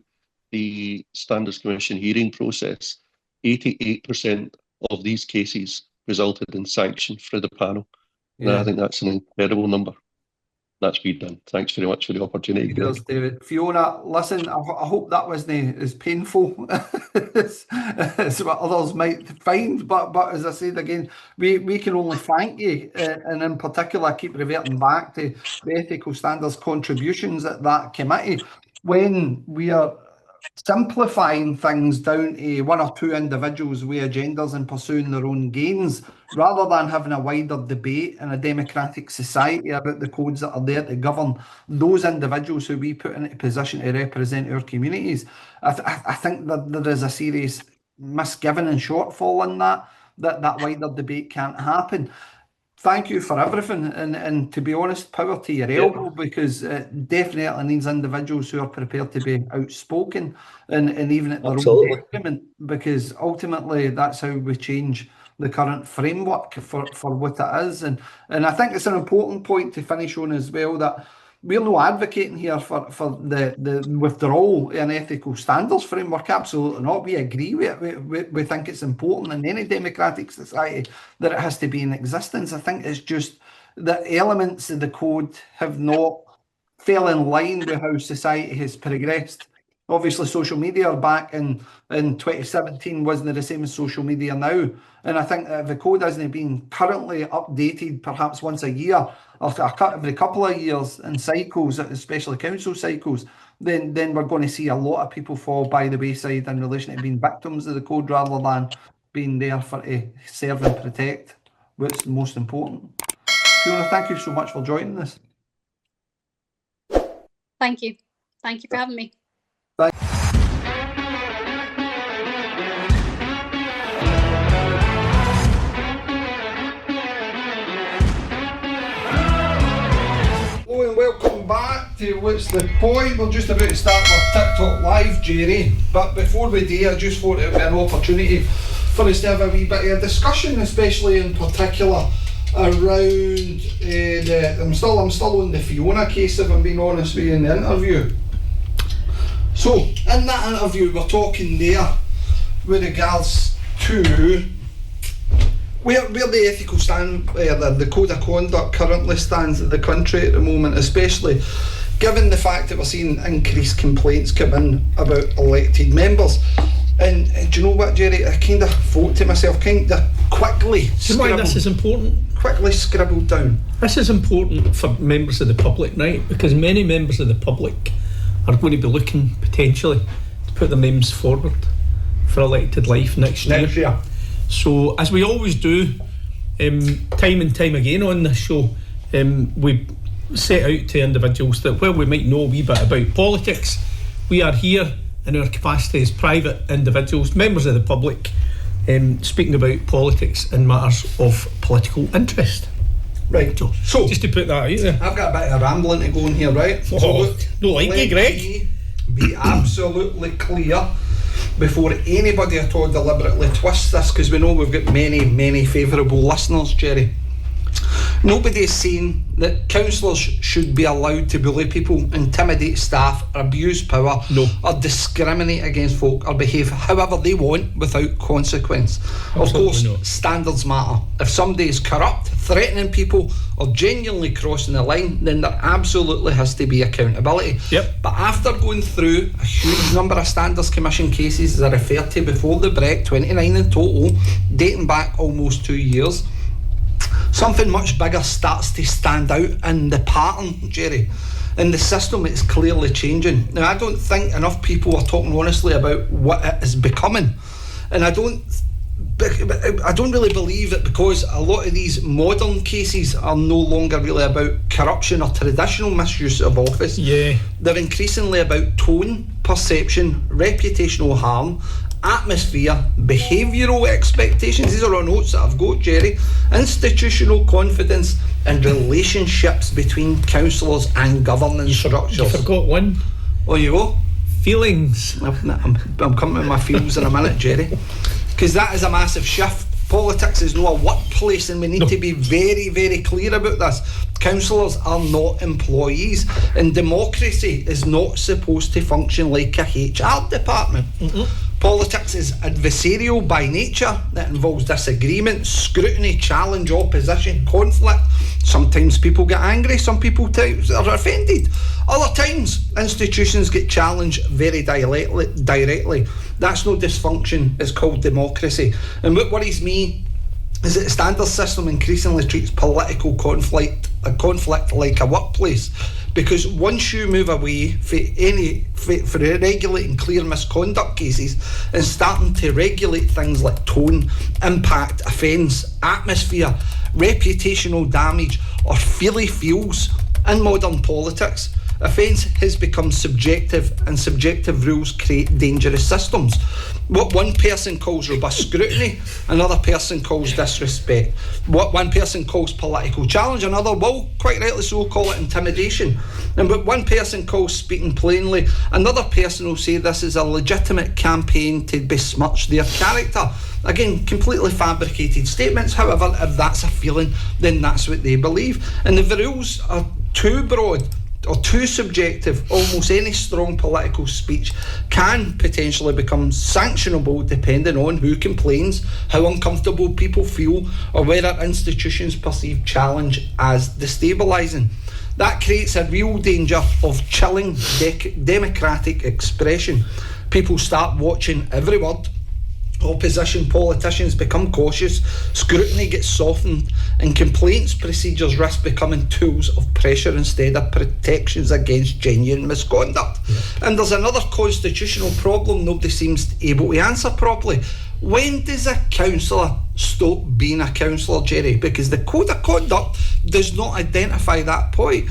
S6: the Standards Commission hearing process, 88% of these cases resulted in sanction for the panel. Yeah. I think that's an incredible number. That's been done. Thanks very much for the opportunity.
S3: Cheers, David. Fiona, listen, I hope that wasn't as painful as what others might find, but as I said again, we can only thank you, and in particular keep reverting back to the ethical standards contributions at that committee. When we are simplifying things down to one or two individuals with agendas and pursuing their own gains, rather than having a wider debate in a democratic society about the codes that are there to govern those individuals who we put into a position to represent our communities. I think that there is a serious misgiving and shortfall in that wider debate can't happen. Thank you for everything, and to be honest, power to your elbow, because it definitely needs individuals who are prepared to be outspoken and even at their own detriment, because ultimately that's how we change the current framework for what it is. And I think it's an important point to finish on as well, that we're not advocating here for the withdrawal in ethical standards framework. Absolutely not. We agree with it. We think it's important in any democratic society that it has to be in existence. I think it's just that elements of the code have not fell in line with how society has progressed. Obviously, social media back in 2017 wasn't the same as social media now. And I think that if the code hasn't been currently updated perhaps once a year, or every couple of years in cycles, especially council cycles, then we're going to see a lot of people fall by the wayside in relation to being victims of the code rather than being there to serve and protect what's most important. Fiona, thank you so much for joining us.
S4: Thank you. Thank you for having me.
S3: Hello and welcome back to What's the Point. We're just about to start our TikTok live, Jerry, but before we do, I just thought it would be an opportunity for us to have a wee bit of a discussion, especially in particular around I'm still on the Fiona case, if I'm being honest with you, in the interview. So in that interview we're talking there with regards to where the ethical the code of conduct currently stands at the country at the moment, especially given the fact that we're seeing increased complaints come in about elected members. And do you know what, Jerry? I kind of thought to myself, kind of quickly.
S7: Do you know why this is important?
S3: Quickly scribbled down.
S7: This is important for members of the public, right? Because many members of the public are going to be looking potentially to put their names forward for elected life next year. So, as we always do, time and time again on this show, we set out to individuals that while we might know a wee bit about politics, we are here in our capacity as private individuals, members of the public, speaking about politics and matters of political interest.
S3: Right, so
S7: just to put that out there.
S3: I've got a bit of rambling to go in here, right? So
S7: no like you, Greg.
S3: me be absolutely clear before anybody at all deliberately twists this, because we know we've got many favourable listeners, Jerry. Nobody is saying that councillors should be allowed to bully people, intimidate staff, or abuse power, or discriminate against folk, or behave however they want without consequence. Of course, standards matter. If somebody is corrupt, threatening people, or genuinely crossing the line, then there absolutely has to be accountability. But after going through a huge number of Standards Commission cases, as I referred to before the break, 29 in total, dating back almost 2 years, something much bigger starts to stand out in the pattern, Jerry. In the system, it's clearly changing. Now, I don't think enough people are talking honestly about what it is becoming. And I don't really believe that, because a lot of these modern cases are no longer really about corruption or traditional misuse of office. They're increasingly about tone, perception, reputational harm, atmosphere, behavioural expectations. These are all notes that I've got, Jerry. Institutional confidence and relationships between councillors and governance structures.
S7: You forgot one.
S3: Oh, you go?
S7: Feelings.
S3: I'm coming to my feels in a minute, Jerry, because that is a massive shift. Politics is not a workplace, and we need to be very clear about this. Councillors are not employees, and democracy is not supposed to function like a HR department. Politics is adversarial by nature. That involves disagreement, scrutiny, challenge, opposition, conflict. Sometimes people get angry, some people are offended. Other times, institutions get challenged very directly. That's no dysfunction, it's called democracy. And what worries me is that the standard system increasingly treats political conflict like a workplace. Because once you move away for regulating clear misconduct cases and starting to regulate things like tone, impact, offence, atmosphere, reputational damage, or feels in modern politics, offence has become subjective, and subjective rules create dangerous systems. What one person calls robust scrutiny, another person calls disrespect. What one person calls political challenge, another will, quite rightly so, call it intimidation. And what one person calls speaking plainly, another person will say this is a legitimate campaign to besmirch their character. Again, completely fabricated statements. However, if that's a feeling, then that's what they believe. And if the rules are too broad or too subjective, almost any strong political speech can potentially become sanctionable depending on who complains, how uncomfortable people feel, or whether institutions perceive challenge as destabilising. That creates a real danger of chilling democratic expression. People start watching every word. Opposition politicians become cautious, scrutiny gets softened, and complaints procedures risk becoming tools of pressure instead of protections against genuine misconduct. And there's another constitutional problem nobody seems able to answer properly. When does a councillor stop being a councillor, Jerry? Because the Code of Conduct does not identify that point.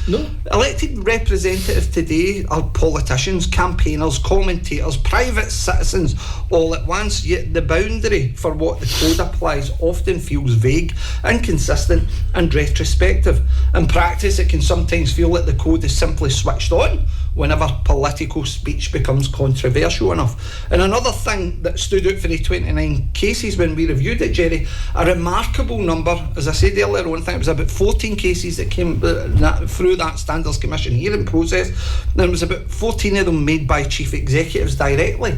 S3: Elected representatives today are politicians, campaigners, commentators, private citizens all at once, yet the boundary for what the code applies often feels vague, inconsistent and retrospective. In practice, it can sometimes feel like the code is simply switched on whenever political speech becomes controversial enough. And another thing that stood out for the 29 cases when we reviewed it, Jerry, a remarkable number, as I said earlier on, I think it was about 14 cases that came through that Standards Commission hearing process, and there was about 14 of them made by chief executives directly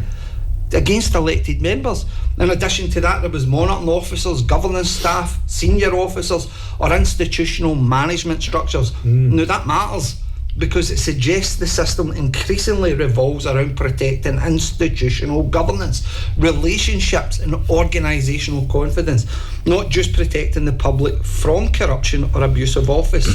S3: against elected members. In addition to that, there was monitoring officers, governance staff, senior officers, or institutional management structures. Now that matters, because it suggests the system increasingly revolves around protecting institutional governance, relationships and organisational confidence, not just protecting the public from corruption or abuse of office.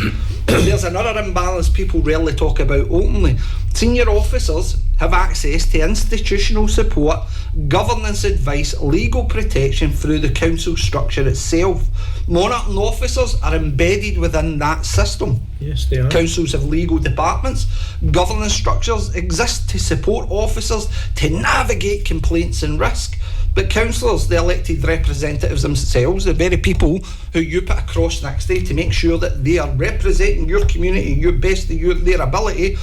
S3: There's another imbalance people rarely talk about openly. Senior officers have access to institutional support, governance advice, legal protection through the council structure itself. Monitoring officers are embedded within that system.
S7: Yes, they are.
S3: Councils have legal departments. Governance structures exist to support officers to navigate complaints and risk. But councillors, the elected representatives themselves, the very people who you put a cross next to make sure that they are representing your community, your best of their ability,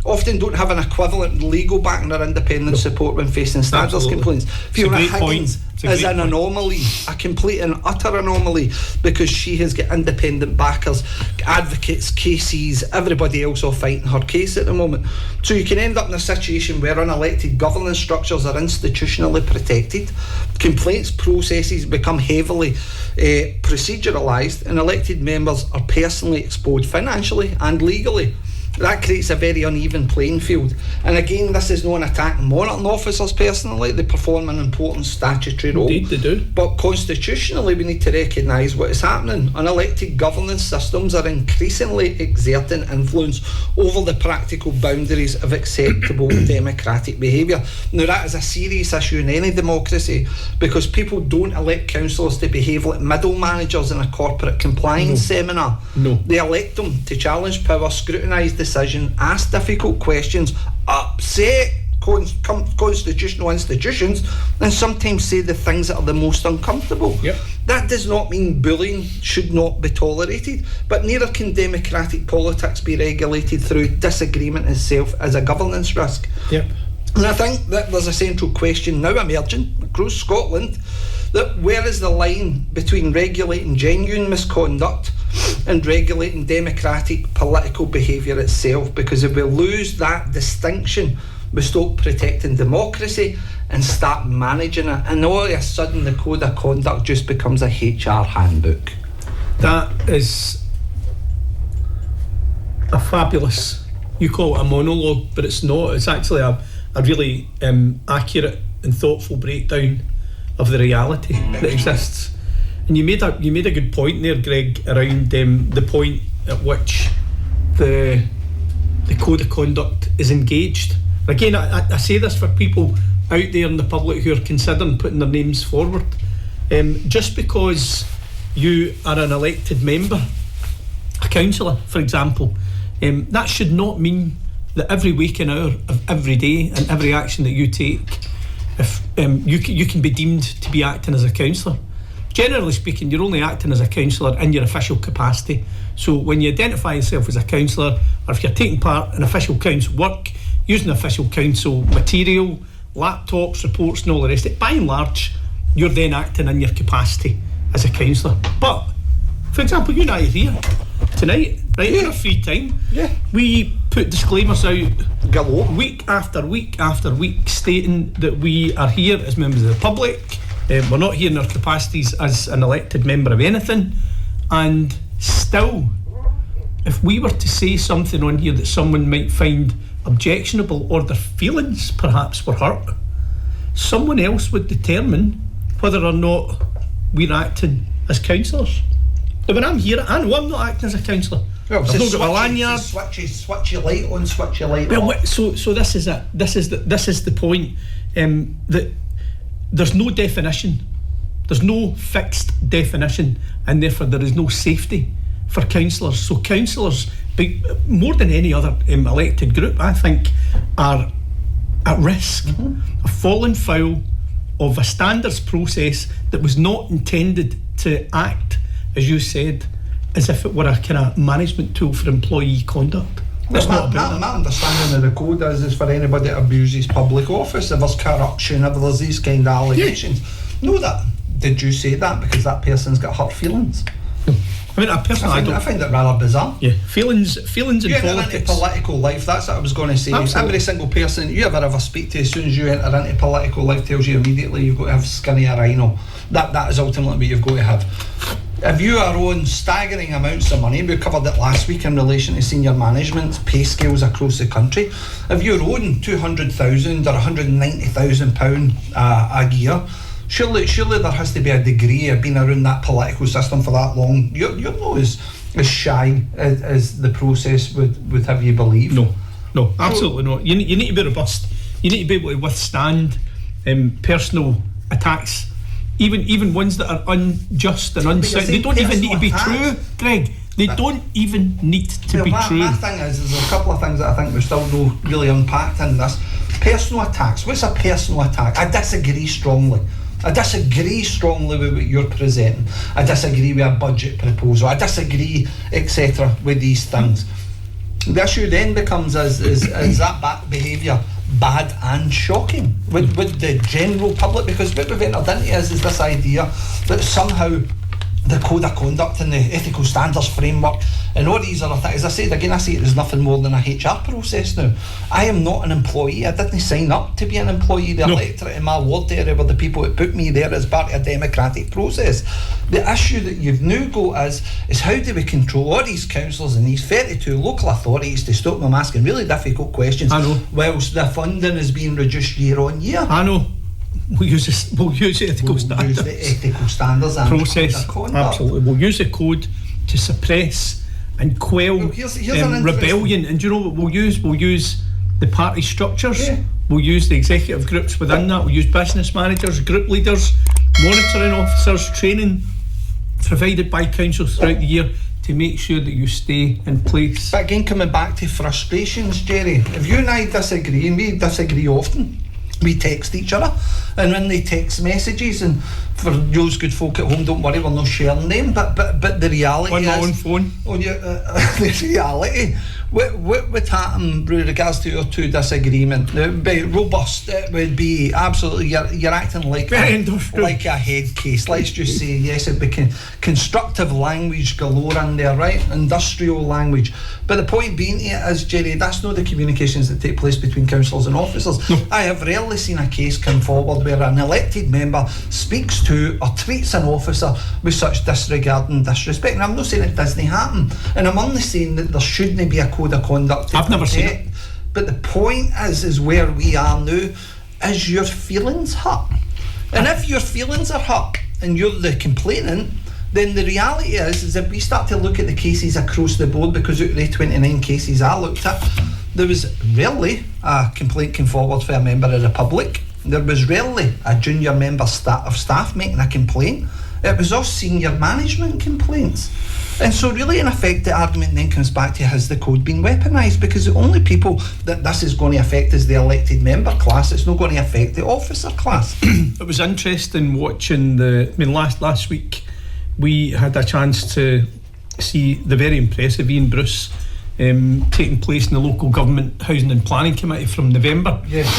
S3: often don't have an equivalent legal backing or independent support when facing standards complaints. Fiona Higgins is an anomaly, a complete and utter anomaly, because she has got independent backers, advocates, cases, everybody else all fighting her case at the moment. So you can end up in a situation where unelected governance structures are institutionally protected, complaints processes become heavily proceduralised, and elected members are personally exposed financially and legally. That creates a very uneven playing field. And again, this is not an attack on monitoring officers personally. They perform an important statutory role.
S7: Indeed, they do.
S3: But constitutionally, we need to recognise what is happening. Unelected governance systems are increasingly exerting influence over the practical boundaries of acceptable democratic behaviour. Now, that is a serious issue in any democracy, because people don't elect councillors to behave like middle managers in a corporate compliance seminar.
S7: No.
S3: They elect them to challenge power, scrutinise decision, ask difficult questions, upset constitutional institutions, and sometimes say the things that are the most uncomfortable.
S7: Yep.
S3: That does not mean bullying should not be tolerated, but neither can democratic politics be regulated through disagreement itself as a governance risk.
S7: Yep.
S3: And I think that there's a central question now emerging across Scotland, that where is the line between regulating genuine misconduct and regulating democratic political behaviour itself? Because if we lose that distinction, we stop protecting democracy and start managing it, and all of a sudden the code of conduct just becomes a HR handbook.
S7: That is a fabulous, you call it a monologue, but it's not. It's actually a really accurate and thoughtful breakdown of the reality that exists. And you made a good point there, Greg, around the point at which the code of conduct is engaged. Again, I say this for people out there in the public who are considering putting their names forward. Just because you are an elected member, a councillor, for example, that should not mean that every waking hour of every day and every action that you take, if you can be deemed to be acting as a councillor. Generally speaking, you're only acting as a councillor in your official capacity. So when you identify yourself as a councillor, or if you're taking part in official council work, using official council material, laptops, reports and all the rest of it, by and large, you're then acting in your capacity as a councillor. But, for example, you and I are here tonight, right, in our free time.
S3: Yeah.
S7: We put disclaimers out
S3: galore,
S7: week after week after week, stating that we are here as members of the public. We're not here in our capacities as an elected member of anything. And still, if we were to say something on here that someone might find objectionable, or their feelings perhaps were hurt, someone else would determine whether or not we're acting as councillors. Now, when I'm here, I know I'm not acting as a councillor.
S3: Well,
S7: I've not got my lanyard.
S3: Switch your light on, switch your light
S7: well,
S3: off.
S7: So this is it. This is the point. That there's no definition. There's no fixed definition, and therefore there is no safety for councillors. So councillors, more than any other elected group, I think, are at risk of falling foul of a standards process that was not intended to act, as you said, as if it were a kind of management tool for employee conduct. That's not about that.
S3: My understanding of the code is for anybody that abuses public office, if there's corruption, if there's these kind of allegations. No, that did you say that because that person's got hurt feelings?
S7: I mean, I
S3: find it rather bizarre.
S7: Yeah, feelings in politics.
S3: Into political life, that's what I was going to say.
S7: Absolutely.
S3: Every single person you ever speak to, as soon as you enter into political life, tells you immediately you've got to have skinny or rhino. That is ultimately what you've got to have. If you are on staggering amounts of money, we covered it last week in relation to senior management pay scales across the country. If you're on £200,000 or £190,000 a year, surely there has to be a degree of being around that political system for that long. You're not as shy as the process would have you believe.
S7: No, absolutely not. You need to be robust. You need to be able to withstand personal attacks, even ones that are unjust and unsound. They don't even need to be true, Greg. They don't even need to be true.
S3: My thing is there's a couple of things that I think we still not really unpacked in this. Personal attacks. What's a personal attack? I disagree strongly. I disagree strongly with what you're presenting. I disagree with a budget proposal. I disagree, etc., with these things. The issue then becomes is that back behaviour bad and shocking with the general public? Because what we've entered into is this idea that somehow the code of conduct and the ethical standards framework and all these other things, as I said again, I see it as nothing more than a HR process now. I am not an employee. I didn't sign up to be an employee. The electorate in my ward area were the people that put me there as part of a democratic process. The issue that you've now got is how do we control all these councillors and these 32 local authorities to stop them asking really difficult questions whilst the funding is being reduced year on year?
S7: I know. We'll use the ethical standards.
S3: Use the ethical standards and
S7: process. Absolutely. We'll use the code to suppress and quell
S3: here's
S7: rebellion. And do you know what we'll use? We'll use the party structures. Yeah. We'll use the executive groups within that. We'll use business managers, group leaders, monitoring officers, training provided by council throughout the year to make sure that you stay in place.
S3: But again, coming back to frustrations, Jerry, if you and I disagree, and we disagree often, we text each other, and when they text messages, and for those good folk at home, don't worry, we're not sharing them, but the reality
S7: on
S3: is...
S7: my own phone.
S3: On your, the reality, what would happen with regards to your two disagreement? It would be robust, it would be absolutely, you're acting like a head case. Let's just say, yes, it'd be constructive language galore in there, right? Industrial language. But the point being is, Jerry, that's not the communications that take place between councillors and officers. No. I have rarely seen a case come forward where an elected member speaks to or treats an officer with such disregard and disrespect. And I'm not saying it doesn't happen, and I'm only saying that there shouldn't be a code of conduct.
S7: I've never seen it.
S3: But the point is where we are now, is your feelings hurt? And if your feelings are hurt and you're the complainant, then the reality is if we start to look at the cases across the board, because out of the 29 cases I looked at, there was rarely a complaint came forward for a member of the public. There was rarely a junior member of staff making a complaint. It was all senior management complaints. And so really, in effect, the argument then comes back to, has the code been weaponised? Because the only people that this is going to affect is the elected member class. It's not going to affect the officer class.
S7: It was interesting watching last week we had a chance to see the very impressive Ian Bruce taking place in the local government housing and planning committee from November.
S3: Yeah.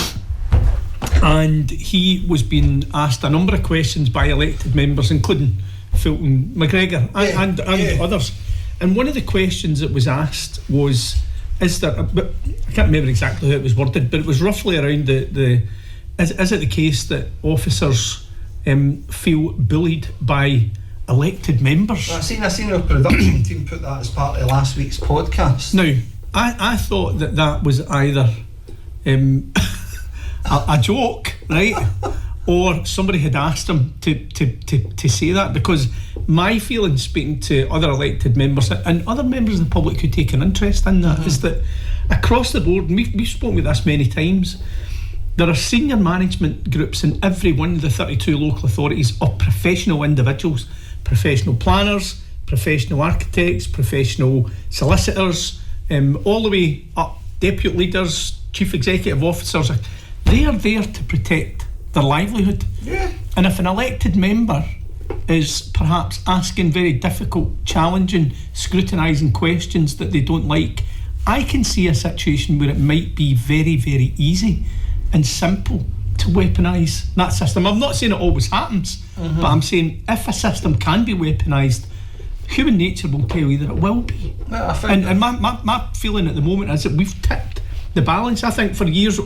S7: And he was being asked a number of questions by elected members, including Fulton McGregor and others. And one of the questions that was asked was, is there, but I can't remember exactly how it was worded, but it was roughly around is it the case that officers feel bullied by elected members?
S3: I seen our production team put that as part of last week's podcast.
S7: Now, I thought that was either a joke, right? Or somebody had asked him to say that, because my feeling, speaking to other elected members and other members of the public who take an interest in that, is that across the board, and we've spoken with this many times, there are senior management groups in every one of the 32 local authorities of professional individuals, professional planners, professional architects, professional solicitors, all the way up, deputy leaders, chief executive officers. They are there to protect their livelihood.
S3: Yeah.
S7: And if an elected member is perhaps asking very difficult, challenging, scrutinising questions that they don't like, I can see a situation where it might be very, very easy and simple to weaponise that system. I'm not saying it always happens, but I'm saying if a system can be weaponised, human nature will tell you that it will be.
S3: Yeah,
S7: and my feeling at the moment is that we've tipped the balance. I think for years,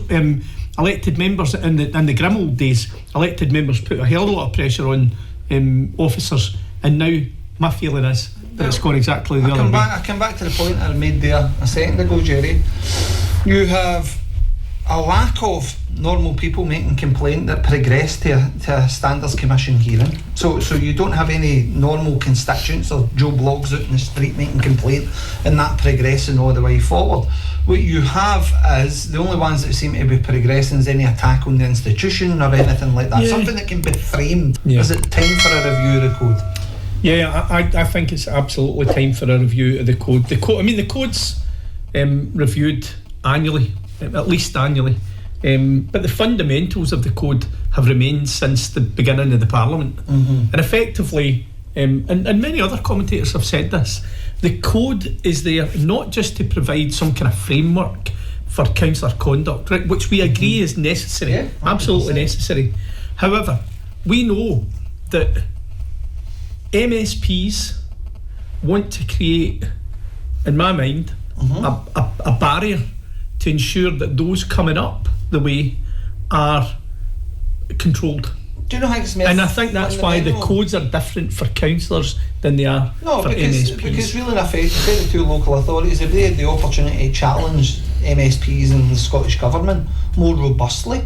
S7: elected members in the Grimmel days, elected members put a hell of a lot of pressure on officers, and now my feeling is that it's gone exactly the other way.
S3: I come back to the point I made there a second ago, Jerry. You have a lack of normal people making complaint that progress to a Standards Commission hearing. So you don't have any normal constituents or Joe Bloggs out in the street making complaint and that progressing all the way forward. What you have is the only ones that seem to be progressing is any attack on the institution or anything like that. Yeah. Something that can be framed. Yeah. Is it time for a review of the code?
S7: Yeah, I think it's absolutely time for a review of the code. The code's reviewed annually, at least annually. But the fundamentals of the code have remained since the beginning of the Parliament. And effectively, and many other commentators have said this, the code is there not just to provide some kind of framework for councillor conduct, right, which we agree is necessary, absolutely necessary. However, we know that MSPs want to create, in my mind, a barrier to ensure that those coming up the way are controlled.
S8: Do you know how it's
S7: and I think that's why the codes are different for councillors than they are for MSPs.
S8: Because really in effect, the two local authorities, if they had the opportunity to challenge MSPs and the Scottish Government more robustly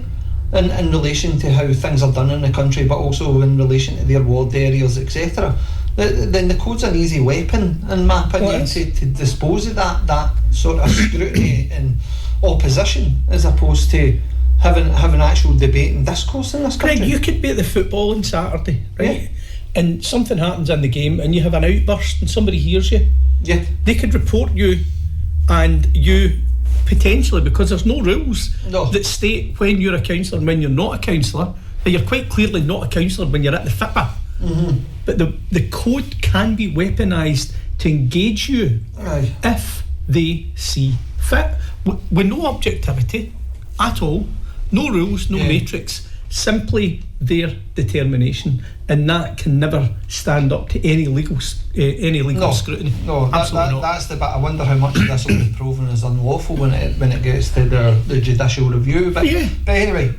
S8: in relation to how things are done in the country, but also in relation to their ward areas, etc., then the code's an easy weapon, in my opinion, to dispose of that sort of scrutiny and opposition, as opposed to having actual debate and discourse in this country.
S7: Greg, you could be at the football on Saturday, right? And something happens in the game and you have an outburst and somebody hears you.
S8: Yeah.
S7: They could report you, and you potentially, because there's no rules that state when you're a councillor and when you're not a councillor, that you're quite clearly not a councillor when you're at the FIPA. But the code can be weaponised to engage you if they see fit, with no objectivity at all, no rules, no matrix, simply their determination, and that can never stand up to any legal scrutiny.
S8: No,
S7: absolutely not.
S8: That's the bit. I wonder how much of this will be proven as unlawful when it gets to the judicial review. But anyway,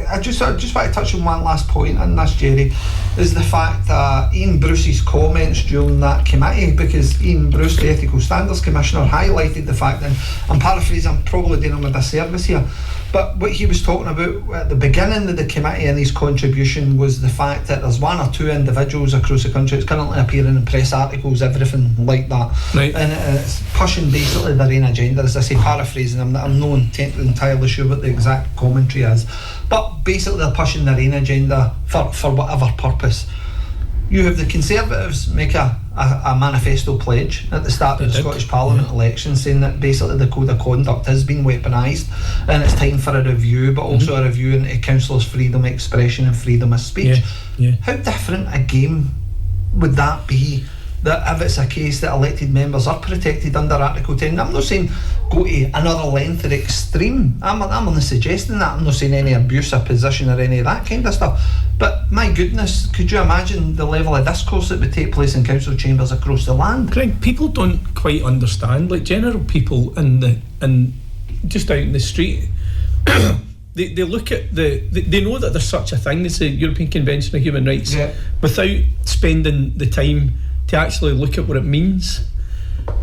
S8: I just want to touch on one last point, and that's, Jerry, is the fact that Ian Bruce's comments during that committee, because Ian Bruce, the Ethical Standards Commissioner, highlighted the fact, and I'm paraphrasing, I'm probably doing him a disservice here, but what he was talking about at the beginning of the committee and his contribution was the fact that there's one or two individuals across the country that's currently appearing in press articles, everything like that, and it's pushing basically their own agenda. As I say, paraphrasing, I'm not entirely sure what the exact commentary is, but basically they're pushing their own agenda for whatever purpose. You have the Conservatives make a manifesto pledge at the start of the Scottish Parliament election, saying that basically the code of conduct has been weaponised and it's time for a review, but also a review into councillors' freedom of expression and freedom of speech. How different a game would that be, that if it's a case that elected members are protected under Article 10? I'm not saying go to another length or extreme, I'm only suggesting that. I'm not saying any abusive position or any of that kind of stuff, but my goodness, could you imagine the level of discourse that would take place in council chambers across the land?
S7: Greg, people don't quite understand, like general people in just out in the street, they look at they know that there's such a thing as the European Convention of Human Rights, without spending the time to actually look at what it means.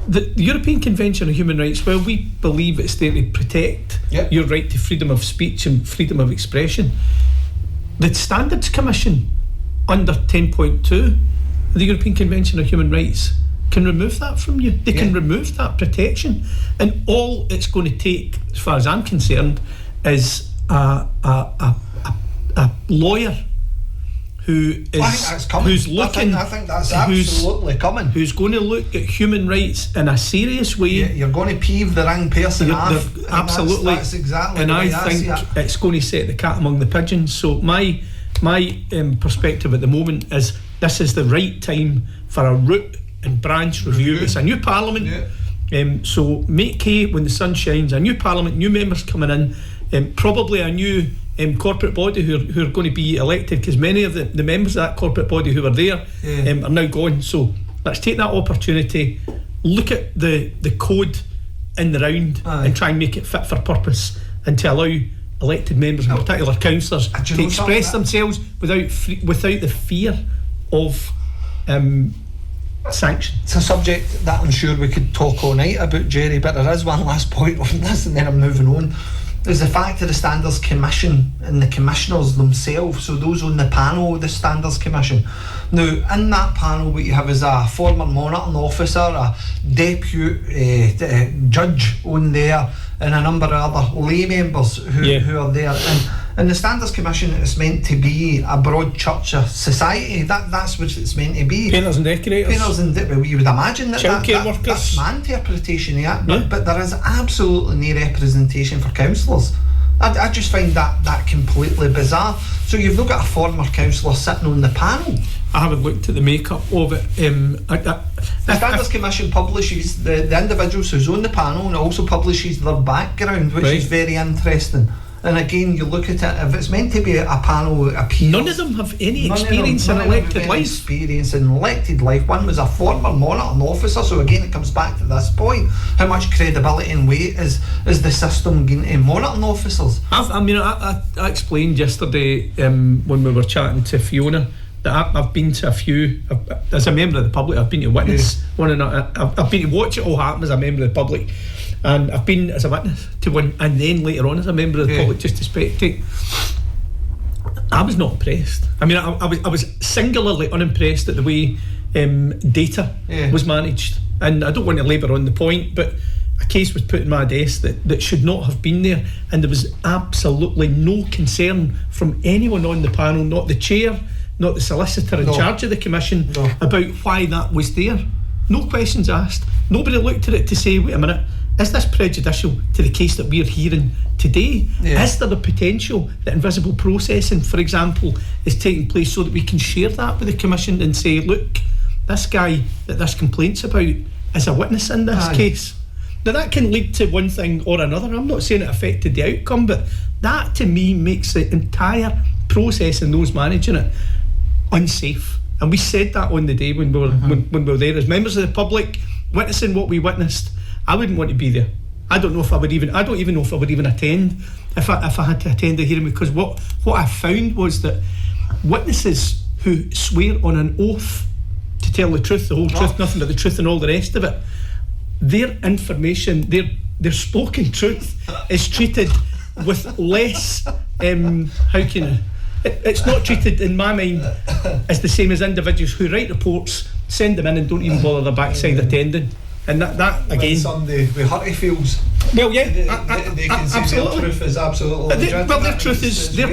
S7: The European Convention of Human Rights, well, we believe it's there to protect your right to freedom of speech and freedom of expression. The Standards Commission under 10.2 of the European Convention of Human Rights can remove that from you. They can remove that protection, and all it's going to take, as far as I'm concerned, is a lawyer who's looking.
S8: I think that's absolutely coming.
S7: Who's going to look at human rights in a serious way.
S8: You're going to peeve the wrong person off.
S7: Absolutely.
S8: That's exactly.
S7: And I think it's going to set the cat among the pigeons. So my perspective at the moment is this is the right time for a root and branch review. It's a new Parliament. So make hay when the sun shines. A new Parliament, new members coming in, probably a new corporate body who are going to be elected, because many of the members of that corporate body who were there are now gone. So let's take that opportunity, look at the code in the round and try and make it fit for purpose, and to allow elected members, in particular councillors, to express themselves without the fear of sanction.
S8: It's a subject that I'm sure we could talk all night about, Jerry, but there is one last point on this and then I'm moving on. Is the fact of the Standards Commission and the commissioners themselves, so those on the panel of the Standards Commission. Now, in that panel, what you have is a former monitoring officer, a deputy judge on there, and a number of other lay members who are there. And the Standards Commission is meant to be a broad church of society. That's what it's meant to be.
S7: Painters and decorators.
S8: Well, you would imagine
S7: childcare workers.
S8: That's my interpretation of it. But there is absolutely no representation for councillors I just find that completely bizarre. So you've not got a former councillor sitting on the panel.
S7: I haven't looked at the makeup of it.
S8: The Standards Commission publishes the individuals who's on the panel, and also publishes their background, which is very interesting. And again, you look at it, if it's meant to be a panel appeal,
S7: none of them have any experience in elected life. One was a former monitoring officer, so again it comes back to this point: how much credibility and weight is the system giving to monitoring officers? I explained yesterday when we were chatting to Fiona that I've been to a few, as a member of the public. I've been to witness one another. I've been to watch it all happen as a member of the public. And I've been as a witness to one, and then later on as a member of the public, just to spectate. I was not impressed. I mean, I was singularly unimpressed at the way data was managed. And I don't want to labour on the point, but a case was put in my desk that should not have been there, and there was absolutely no concern from anyone on the panel, not the chair, not the solicitor in charge of the commission, about why that was there. No questions asked. Nobody looked at it to say, wait a minute, is this prejudicial to the case that we're hearing today? Is there the potential that invisible processing, for example, is taking place so that we can share that with the Commission and say, look, this guy that this complaint's about is a witness in this case? Now that can lead to one thing or another. I'm not saying it affected the outcome, but that to me makes the entire process and those managing it unsafe. And we said that on the day when we were when we were there as members of the public, witnessing what we witnessed. I wouldn't want to be there. I don't even know if I would even attend if I had to attend a hearing, because what I found was that witnesses who swear on an oath to tell the truth, the whole truth, nothing but the truth, and all the rest of it, their information, their spoken truth is treated with less it's not treated in my mind as the same as individuals who write reports, send them in, and don't even bother their backside attending. And that again,
S8: Sunday with Hurtyfields.
S7: Well, yeah,
S8: they can say their truth is absolutely legitimate.
S7: Well, their truth is their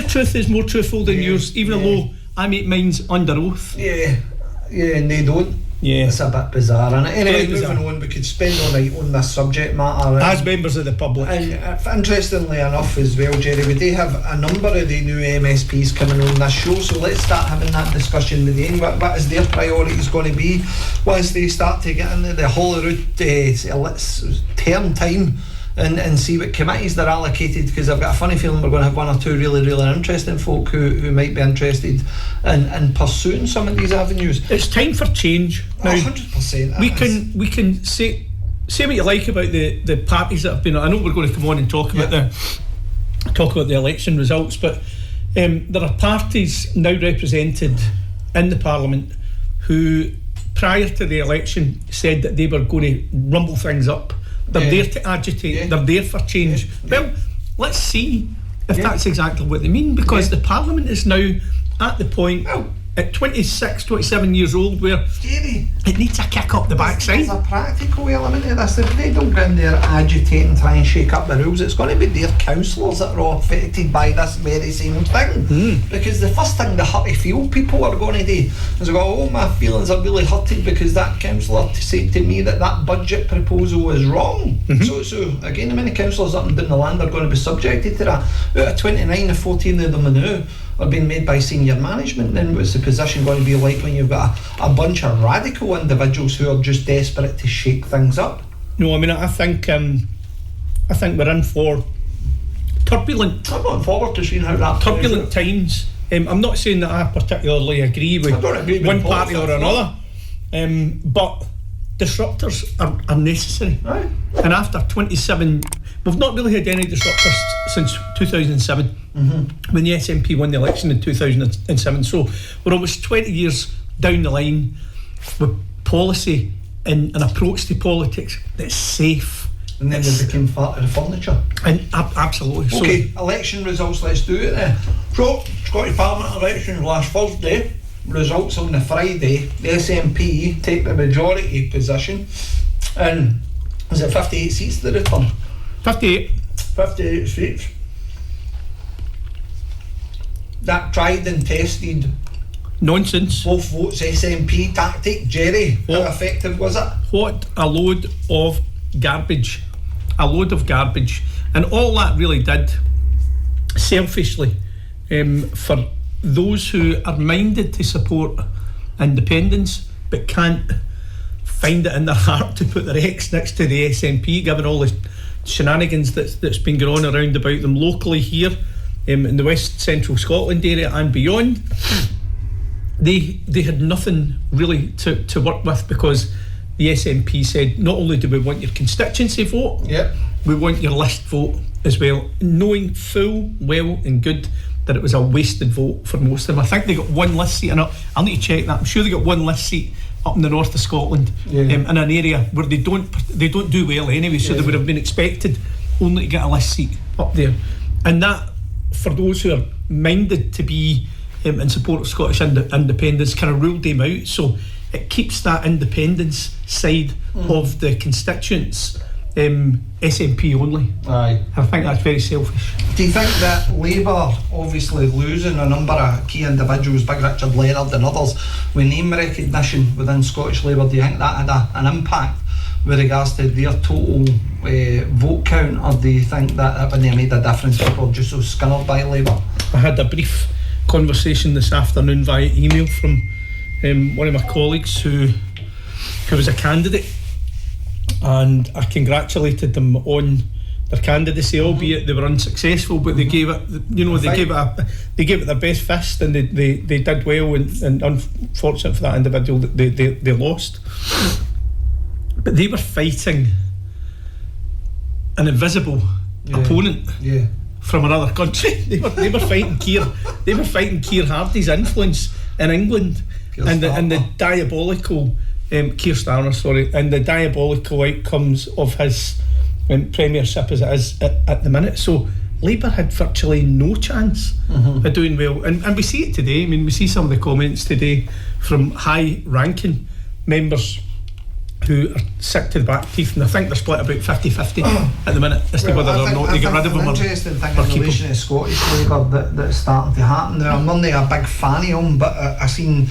S7: truth is more truthful than yours, even though I make mine's under oath.
S8: Yeah, and they don't. Yeah, it's a bit bizarre, and anyway, moving on, we could spend all night on this subject matter
S7: as members of the public.
S8: And interestingly enough as well, Jerry, we do have a number of the new MSPs coming on this show, so let's start having that discussion with them. What is their priorities going to be once they start to get into the Holyrood term time and see what committees they're allocated, because I've got a funny feeling we're going to have one or two really, really interesting folk who might be interested in pursuing some of these avenues.
S7: It's time for change now.
S8: 100%.
S7: We can say what you like about the parties that have been. I know we're going to come on and talk about the election results, but there are parties now represented in the Parliament who, prior to the election, said that they were going to rumble things up. They're there to agitate, they're there for change. Well, let's see if that's exactly what they mean, because the Parliament is now at the point at 26, 27 years old where it needs a kick up the backside.
S8: There's a practical element to this. If they don't go in there agitate and try and shake up the rules, it's going to be their councillors that are all affected by this very same thing. Because the first thing the Hurtyfield people are going to do is go, my feelings are really hurted because that councillor said to me that budget proposal was wrong. So again, how many councillors up and down the land are going to be subjected to that? Out of 29, 14 of them now are being made by senior management. Then what's the position going to be like when you've got a bunch of radical individuals who are just desperate to shake things up?
S7: No, I mean, I think we're in for turbulent.
S8: I'm looking forward to seeing how that
S7: turbulent times. I'm not saying that I particularly agree with one party or another, but disruptors are necessary.
S8: Right.
S7: And after 27, we've not really had any disruptors since 2007, when the SNP won the election in 2007. So we're almost 20 years down the line with policy and an approach to politics that's safe.
S8: And then they became part of the furniture.
S7: And absolutely.
S8: Okay, election results, let's do it then. So, Scottish Parliament elections last Thursday, results on the Friday. The SNP take the majority position, and is it 58 seats they return?
S7: 58
S8: seats. That tried and tested
S7: nonsense,
S8: both votes SNP tactic. Jerry, how effective was it?
S7: What a load of garbage. And And all that really did, selfishly, for those who are minded to support independence but can't find it in their heart to put their X next to the SNP, given all the shenanigans that's been going on around about them locally here in the West Central Scotland area and beyond. They had nothing really to work with, because the SNP said, not only do we want your constituency vote, we want your list vote as well, knowing full well and good that it was a wasted vote for most of them. I think they got one list seat, and I'll need to check that. I'm sure they got one list seat up in the north of Scotland, in an area where they don't do well anyway, so they would have been expected only to get a list seat up there. And that, for those who are minded to be in support of Scottish independence, kind of ruled them out. So it keeps that independence side of the constituents SNP only.
S8: Aye.
S7: I think that's very selfish.
S8: Do you think that Labour, obviously losing a number of key individuals, Big Richard Leonard and others, with name recognition within Scottish Labour, do you think that had an impact with regards to their total vote count, or do you think that it wouldn't have made a difference? People just so scunnered by Labour?
S7: I had a brief conversation this afternoon via email from one of my colleagues who was a candidate, and I congratulated them on their candidacy, albeit they were unsuccessful, but they gave it, they gave it their best fist, and they did well, and unfortunate for that individual that they lost. But they were fighting an invisible opponent from another country. They were fighting Keir. They were fighting Keir Hardie's influence in England, and the diabolical Keir Starmer, sorry, and the diabolical outcomes of his premiership as it is at the minute. So Labour had virtually no chance of doing well, and we see it today. I mean, we see some of the comments today from high-ranking members who are sick to the back teeth, and I think they're split about 50-50 at the minute as to whether or not they get rid of them or keep them.
S8: Interesting thing in relation to Scottish Labour that's starting to happen now. I'm not a big fan of him, but I seen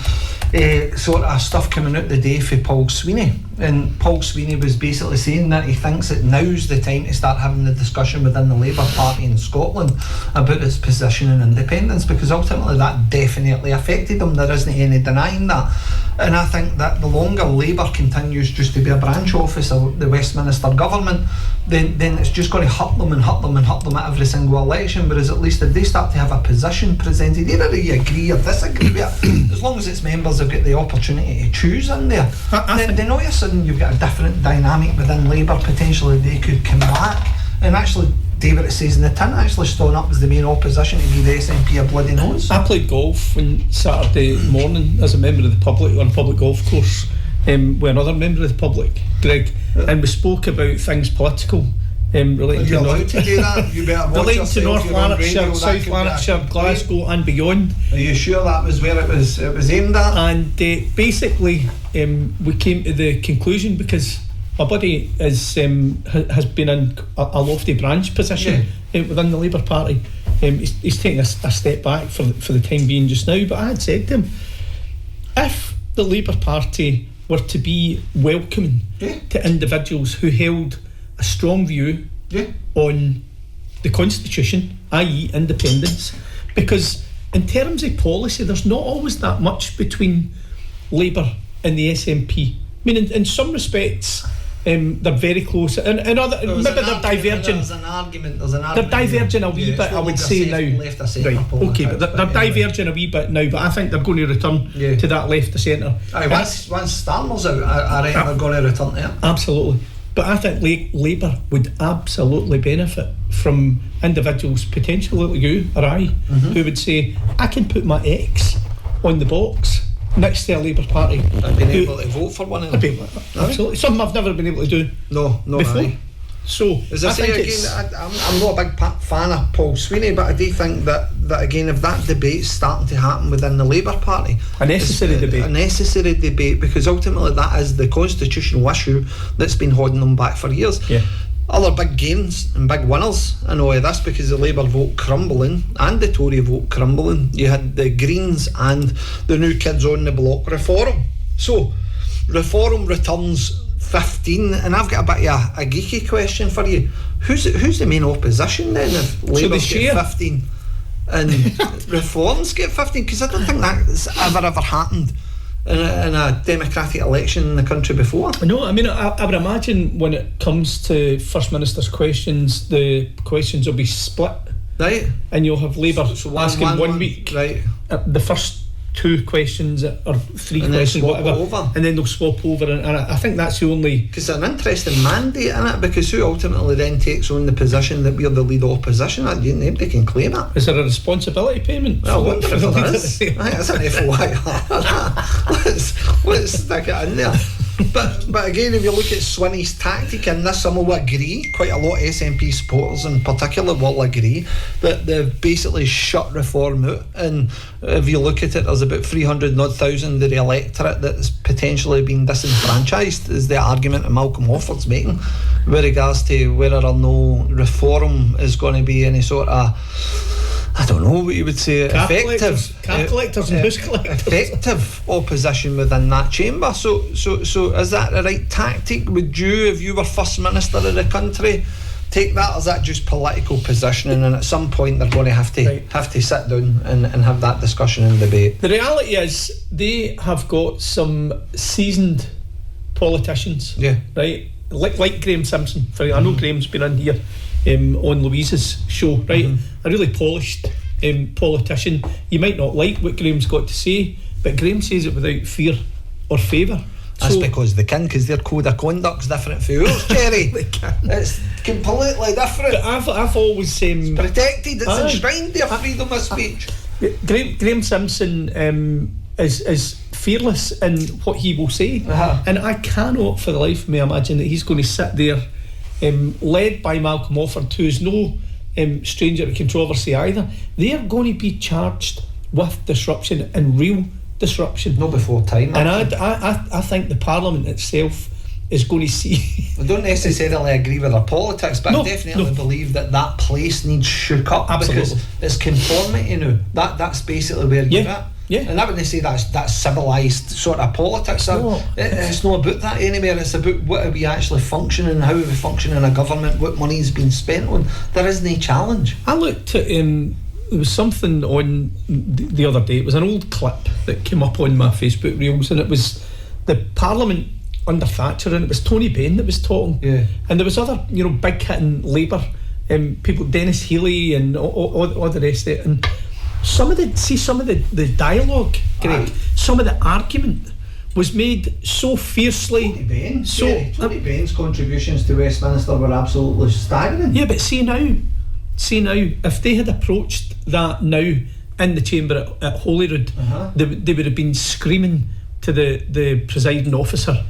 S8: sort of stuff coming out the day for Paul Sweeney, and Paul Sweeney was basically saying that he thinks that now's the time to start having the discussion within the Labour Party in Scotland about its position in independence, because ultimately that definitely affected him. There isn't any denying that. And I think that the longer Labour continues just to be a branch office of the Westminster government, then it's just going to hurt them and hurt them and hurt them at every single election. Whereas at least if they start to have a position presented, either you agree or disagree with it, as long as its members have got the opportunity to choose in there, then all of a sudden you've got a different dynamic within Labour. Potentially they could come back and actually do what it says in the tin, actually stand up as the main opposition to give the SNP a bloody nose.
S7: I played golf on Saturday morning as a member of the public on a public golf course with another member of the public, Greg, and we spoke about things political relating to
S8: allowed to do that? You better watch
S7: relating to North Lanarkshire,
S8: radio,
S7: South Lanarkshire, Glasgow and beyond.
S8: Are you sure that was where it was aimed at?
S7: And basically we came to the conclusion, because my buddy has been in a lofty branch position within the Labour Party. He's taking a step back for the time being just now, but I had said to him, if the Labour Party were to be welcoming to individuals who held a strong view on the Constitution, i.e. independence, because in terms of policy there's not always that much between Labour and the SNP. I mean, in some respects they're very close, and other maybe they're diverging. There's an argument. They're diverging a wee bit, I would say now. Right, okay, but they're diverging a wee bit now. But I think they're going to return to that left of centre.
S8: Once Starmer's out, I reckon they're going to return there.
S7: Absolutely. But I think Labour would absolutely benefit from individuals, potentially like you or I, who would say, I can put my X on the box next to a Labour Party.
S8: I've been able to vote for one of them.
S7: Absolutely. Something I've never been able to do before.
S8: Aye.
S7: So,
S8: as I say again, I'm not a big fan of Paul Sweeney, but I do think that again, if that debate's starting to happen within the Labour Party,
S7: a necessary
S8: debate, because ultimately that is the constitutional issue that's been holding them back for years. Other big gains and big winners in all of this, because the Labour vote crumbling and the Tory vote crumbling. You had the Greens and the New Kids on the Block Reform. So Reform returns 15, and I've got a bit of a geeky question for you. Who's the main opposition then if Labour's get 15 and Reforms get 15? Because I don't think that's ever happened in a democratic election in the country before.
S7: No, I mean, I would imagine when it comes to First Minister's questions, the questions will be split.
S8: Right.
S7: And you'll have Labour asking one week.
S8: Right.
S7: The first 2 questions or 3
S8: and
S7: questions, whatever.
S8: Over.
S7: And then they'll swap over. And I think that's the only...
S8: Because it's an interesting mandate, isn't it? Because who ultimately then takes on the position that we're the lead opposition? Nobody can claim it.
S7: Is there a responsibility payment?
S8: Well, I wonder if there is. That's an FYI. Let's stick it in there. But again, if you look at Swinney's tactic in this, some will agree, quite a lot of SNP supporters in particular will agree, that they've basically shut Reform out. And if you look at it, there's about 300,000 of the electorate that's potentially been disenfranchised, is the argument that Malcolm Wofford's making with regards to whether or no Reform is going to be any sort of, I don't know what you would say,
S7: car collectors and house collectors,
S8: effective opposition within that chamber. So is that the right tactic? Would you, if you were First Minister of the country, take that, or is that just political positioning, and at some point they're going to have to sit down and have that discussion and debate? The
S7: reality is they have got some seasoned politicians, right? Like Graham Simpson. I know Graham's been in here on Louise's show, right? A really polished politician. You might not like what Graham's got to say, but Graham says it without fear or favour.
S8: That's because they can, because their code of conduct's different from yours, Jerry. It's completely different.
S7: But I've always
S8: it's protected. It's enshrined their freedom of speech.
S7: Graham Simpson is fearless in what he will say, and I cannot for the life of me imagine that he's going to sit there, led by Malcolm Wofford, who is no stranger to controversy either. They are going to be charged with disruption, and real disruption.
S8: Not before time.
S7: And I think the Parliament itself is going to see...
S8: I don't necessarily agree with their politics, but I definitely believe that place needs shook up.
S7: Absolutely.
S8: Because it's conformity now. That's basically where you're at.
S7: Yeah.
S8: And I wouldn't say that's civilised sort of politics. It's not about that anywhere. It's about what are we actually functioning, how are we functioning in a government, what money's been spent on. There is no challenge.
S7: I looked at there was something on the other day. It was an old clip that came up on my Facebook reels, and it was the Parliament under Thatcher, and it was Tony Benn that was talking.
S8: Yeah.
S7: And there was other, big hitting Labour people, Dennis Healy and all the rest of it. And some of the dialogue, Greg, some of the argument was made so fiercely.
S8: Tony Benn's contributions to Westminster were absolutely staggering.
S7: Yeah, but see now, if they had approached that now in the chamber at Holyrood, they would have been screaming to the presiding officer.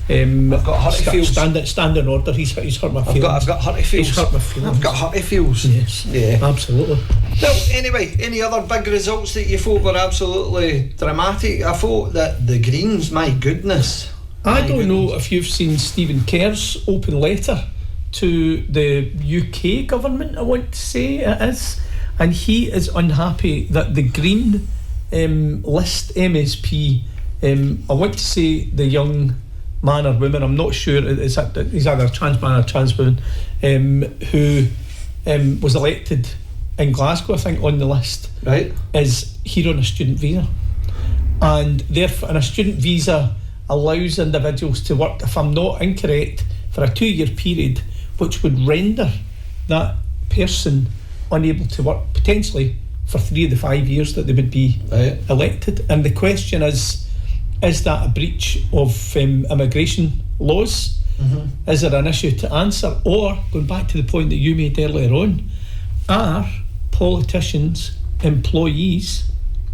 S8: I've got hurty feels.
S7: Stand in order. He's hurt my feelings.
S8: I've got hurty feels.
S7: He's hurt my feelings.
S8: I've got hurty feels.
S7: Yes.
S8: Yeah.
S7: Absolutely.
S8: Well, anyway, any other big results that you thought were absolutely dramatic? I thought that the Greens, my goodness.
S7: I don't know if you've seen Stephen Kerr's open letter to the UK government, I want to say it is, and he is unhappy that the Green list MSP, I want to say the young man or woman, I'm not sure, he's either a trans man or a trans woman, who was elected in Glasgow, I think, on the list,
S8: right,
S7: is here on a student visa, and therefore, and a student visa allows individuals to work, if I'm not incorrect, for a 2-year period, which would render that person unable to work potentially for 3 of the 5 years that they would be elected. And the question is that a breach of immigration laws? Is there an issue to answer? Or, going back to the point that you made earlier on, are politicians employees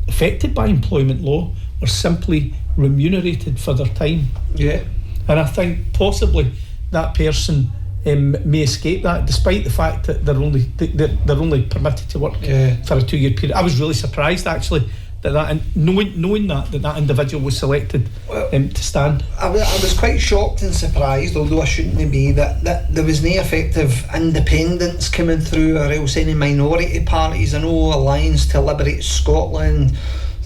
S7: affected by employment law, or simply remunerated for their time?
S8: Yeah.
S7: And I think possibly that person may escape that, despite the fact that they're only permitted to work for a 2-year period. I was really surprised actually that and knowing that individual was selected to stand.
S8: I was quite shocked and surprised, although I shouldn't be, that there was no effective independence coming through, or else any minority parties. I know Alliance to Liberate Scotland,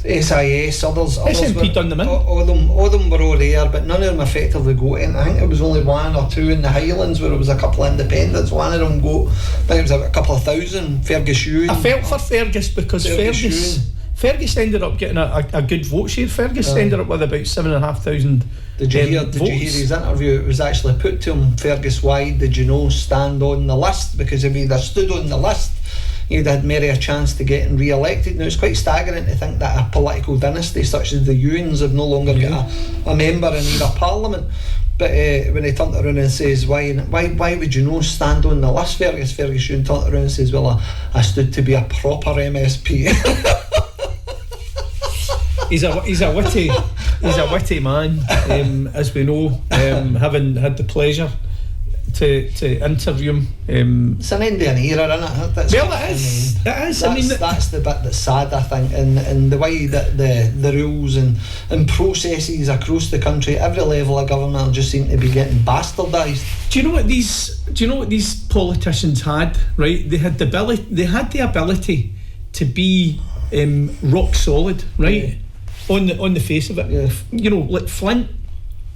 S8: SIS, others
S7: SNP done them in.
S8: All them were all there, but none of them effectively got in. I think there was only one or two in the Highlands where it was a couple of independents. One of them got, I think it was a couple of thousand. Fergus Ewan.
S7: I felt for Fergus because Fergus ended up getting a good vote share. Fergus ended up with about 7,500
S8: Did you hear his interview? It was actually put to him, Fergus, why did you no stand on the list? Because if he'd have stood on the list, you'd had maybe a chance to get re-elected. Now it's quite staggering to think that a political dynasty such as the Ewans have no longer got a member in either parliament. But when he turned around and says, why would you no stand on the list, Fergus Ewan turned around and says, well, I stood to be a proper MSP.
S7: He's a witty man, as we know, having had the pleasure to interview him.
S8: It's an Indian era, isn't it?
S7: It is.
S8: That's the bit that's sad, I think, and the way that the rules and processes across the country, every level of government just seem to be getting bastardised.
S7: Do you know what these politicians had? Right, they had the ability to be rock solid, right? Yeah. On the face of it, you know, like Flint,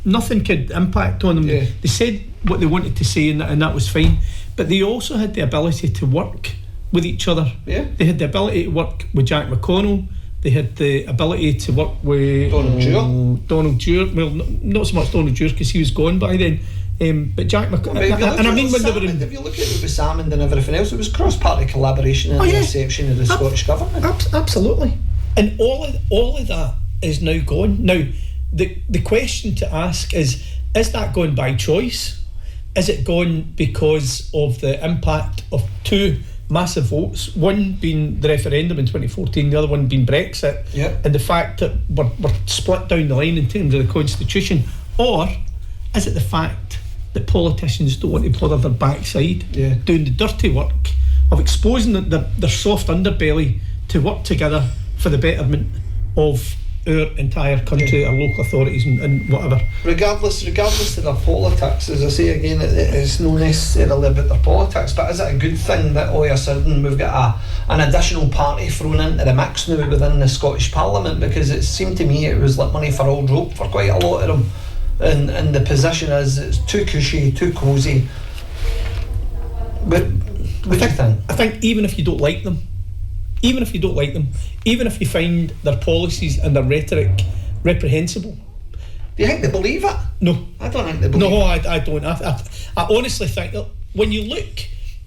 S7: nothing could impact on them. Yeah. They said what they wanted to say, and that was fine. But they also had the ability to work with each other. Yeah. They had the ability to work with Jack McConnell. They had the ability to work with Donald Dewar. Well, not so much Donald Dewar because he was gone by then. But Jack McConnell, and I mean when they were in.
S8: If you look at it with Salmond and everything else, it was cross-party collaboration in the inception of the Scottish government.
S7: Absolutely. And all of that is now gone. Now, the question to ask is that gone by choice? Is it gone because of the impact of two massive votes, one being the referendum in 2014, the other one being Brexit, and the fact that we're split down the line in terms of the constitution? Or is it the fact that politicians don't want to bother their backside doing the dirty work of exposing their soft underbelly to work together for the betterment of our entire country, our local authorities and whatever.
S8: Regardless of their politics, as I say again, it's not necessarily about their politics, but is it a good thing that all of a sudden we've got an additional party thrown into the mix now within the Scottish Parliament? Because it seemed to me it was like money for old rope for quite a lot of them, and the position is it's too cushy, too cosy. But what do you think?
S7: I think even if you don't like them, even if you find their policies and their rhetoric reprehensible.
S8: Do you think they believe it?
S7: No.
S8: I don't think they believe it.
S7: I don't. I honestly think that when you look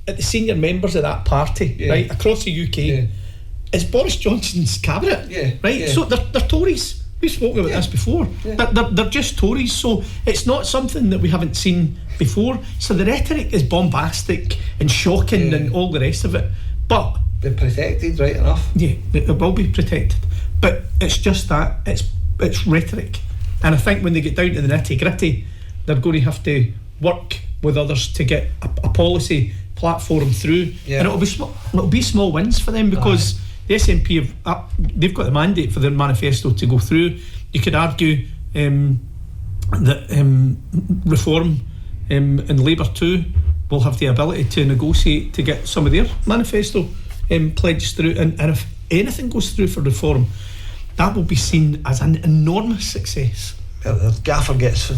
S7: at the senior members of that party, right, across the UK, it's Boris Johnson's cabinet, right? Yeah. So they're Tories. We've spoken about this before. Yeah. They're just Tories, so it's not something that we haven't seen before. So the rhetoric is bombastic and shocking and all the rest of it. But
S8: they're protected, right enough.
S7: Yeah, it will be protected. But it's just that, it's rhetoric. And I think when they get down to the nitty-gritty, they're going to have to work with others to get a policy platform through. Yeah. And it'll be small wins for them because the SNP they've got the mandate for their manifesto to go through. You could argue that Reform and Labour too will have the ability to negotiate to get some of their manifesto pledges through, and if anything goes through for Reform, that will be seen as an enormous success.
S8: The gaffer gets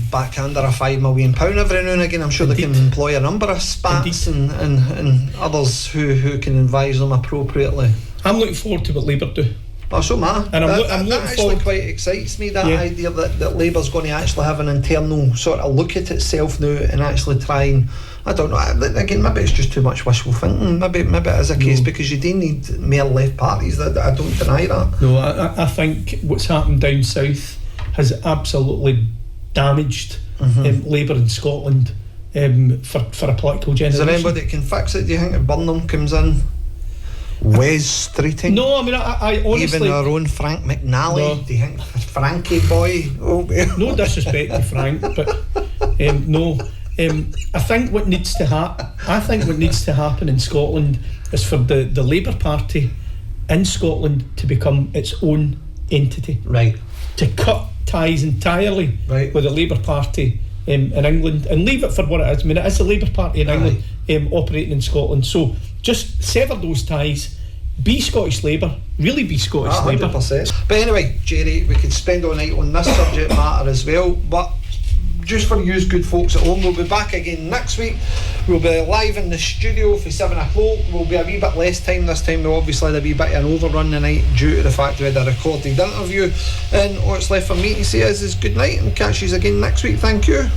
S8: back under £5 million every now and again. I'm sure they can employ a number of spats and others who can advise them appropriately.
S7: I'm looking forward to what Labour do.
S8: Oh, so am I.
S7: And
S8: that actually quite excites me, that idea that Labour's going to actually have an internal sort of look at itself now and actually try and, I don't know, again, maybe it's just too much wishful thinking. Maybe it is a case because you do need more left parties. I don't deny that.
S7: No, I think what's happened down south has absolutely damaged Labour in Scotland for a political generation.
S8: Is there anybody that can fix it? Do you think if Burnham comes in? Wes Streeting?
S7: No, I mean, I honestly...
S8: Even our own Frank McNally? No. Do you think Frankie boy?
S7: No disrespect to Frank, but no. I think what needs to happen in Scotland is for the Labour Party in Scotland to become its own entity.
S8: Right.
S7: To cut ties entirely with the Labour Party in England and leave it for what it is. I mean, it is the Labour Party in England operating in Scotland. So just sever those ties, be Scottish Labour, really be Scottish Labour.
S8: 100%. But anyway, Jerry, we could spend all night on this subject matter as well, but just for you good folks at home, we'll be back again next week. We'll be live in the studio for 7 o'clock. We'll be a wee bit less time this time. We'll obviously have a wee bit of an overrun tonight due to the fact we had a recorded interview. And all it's left for me to say is good night and catch you again next week. Thank you.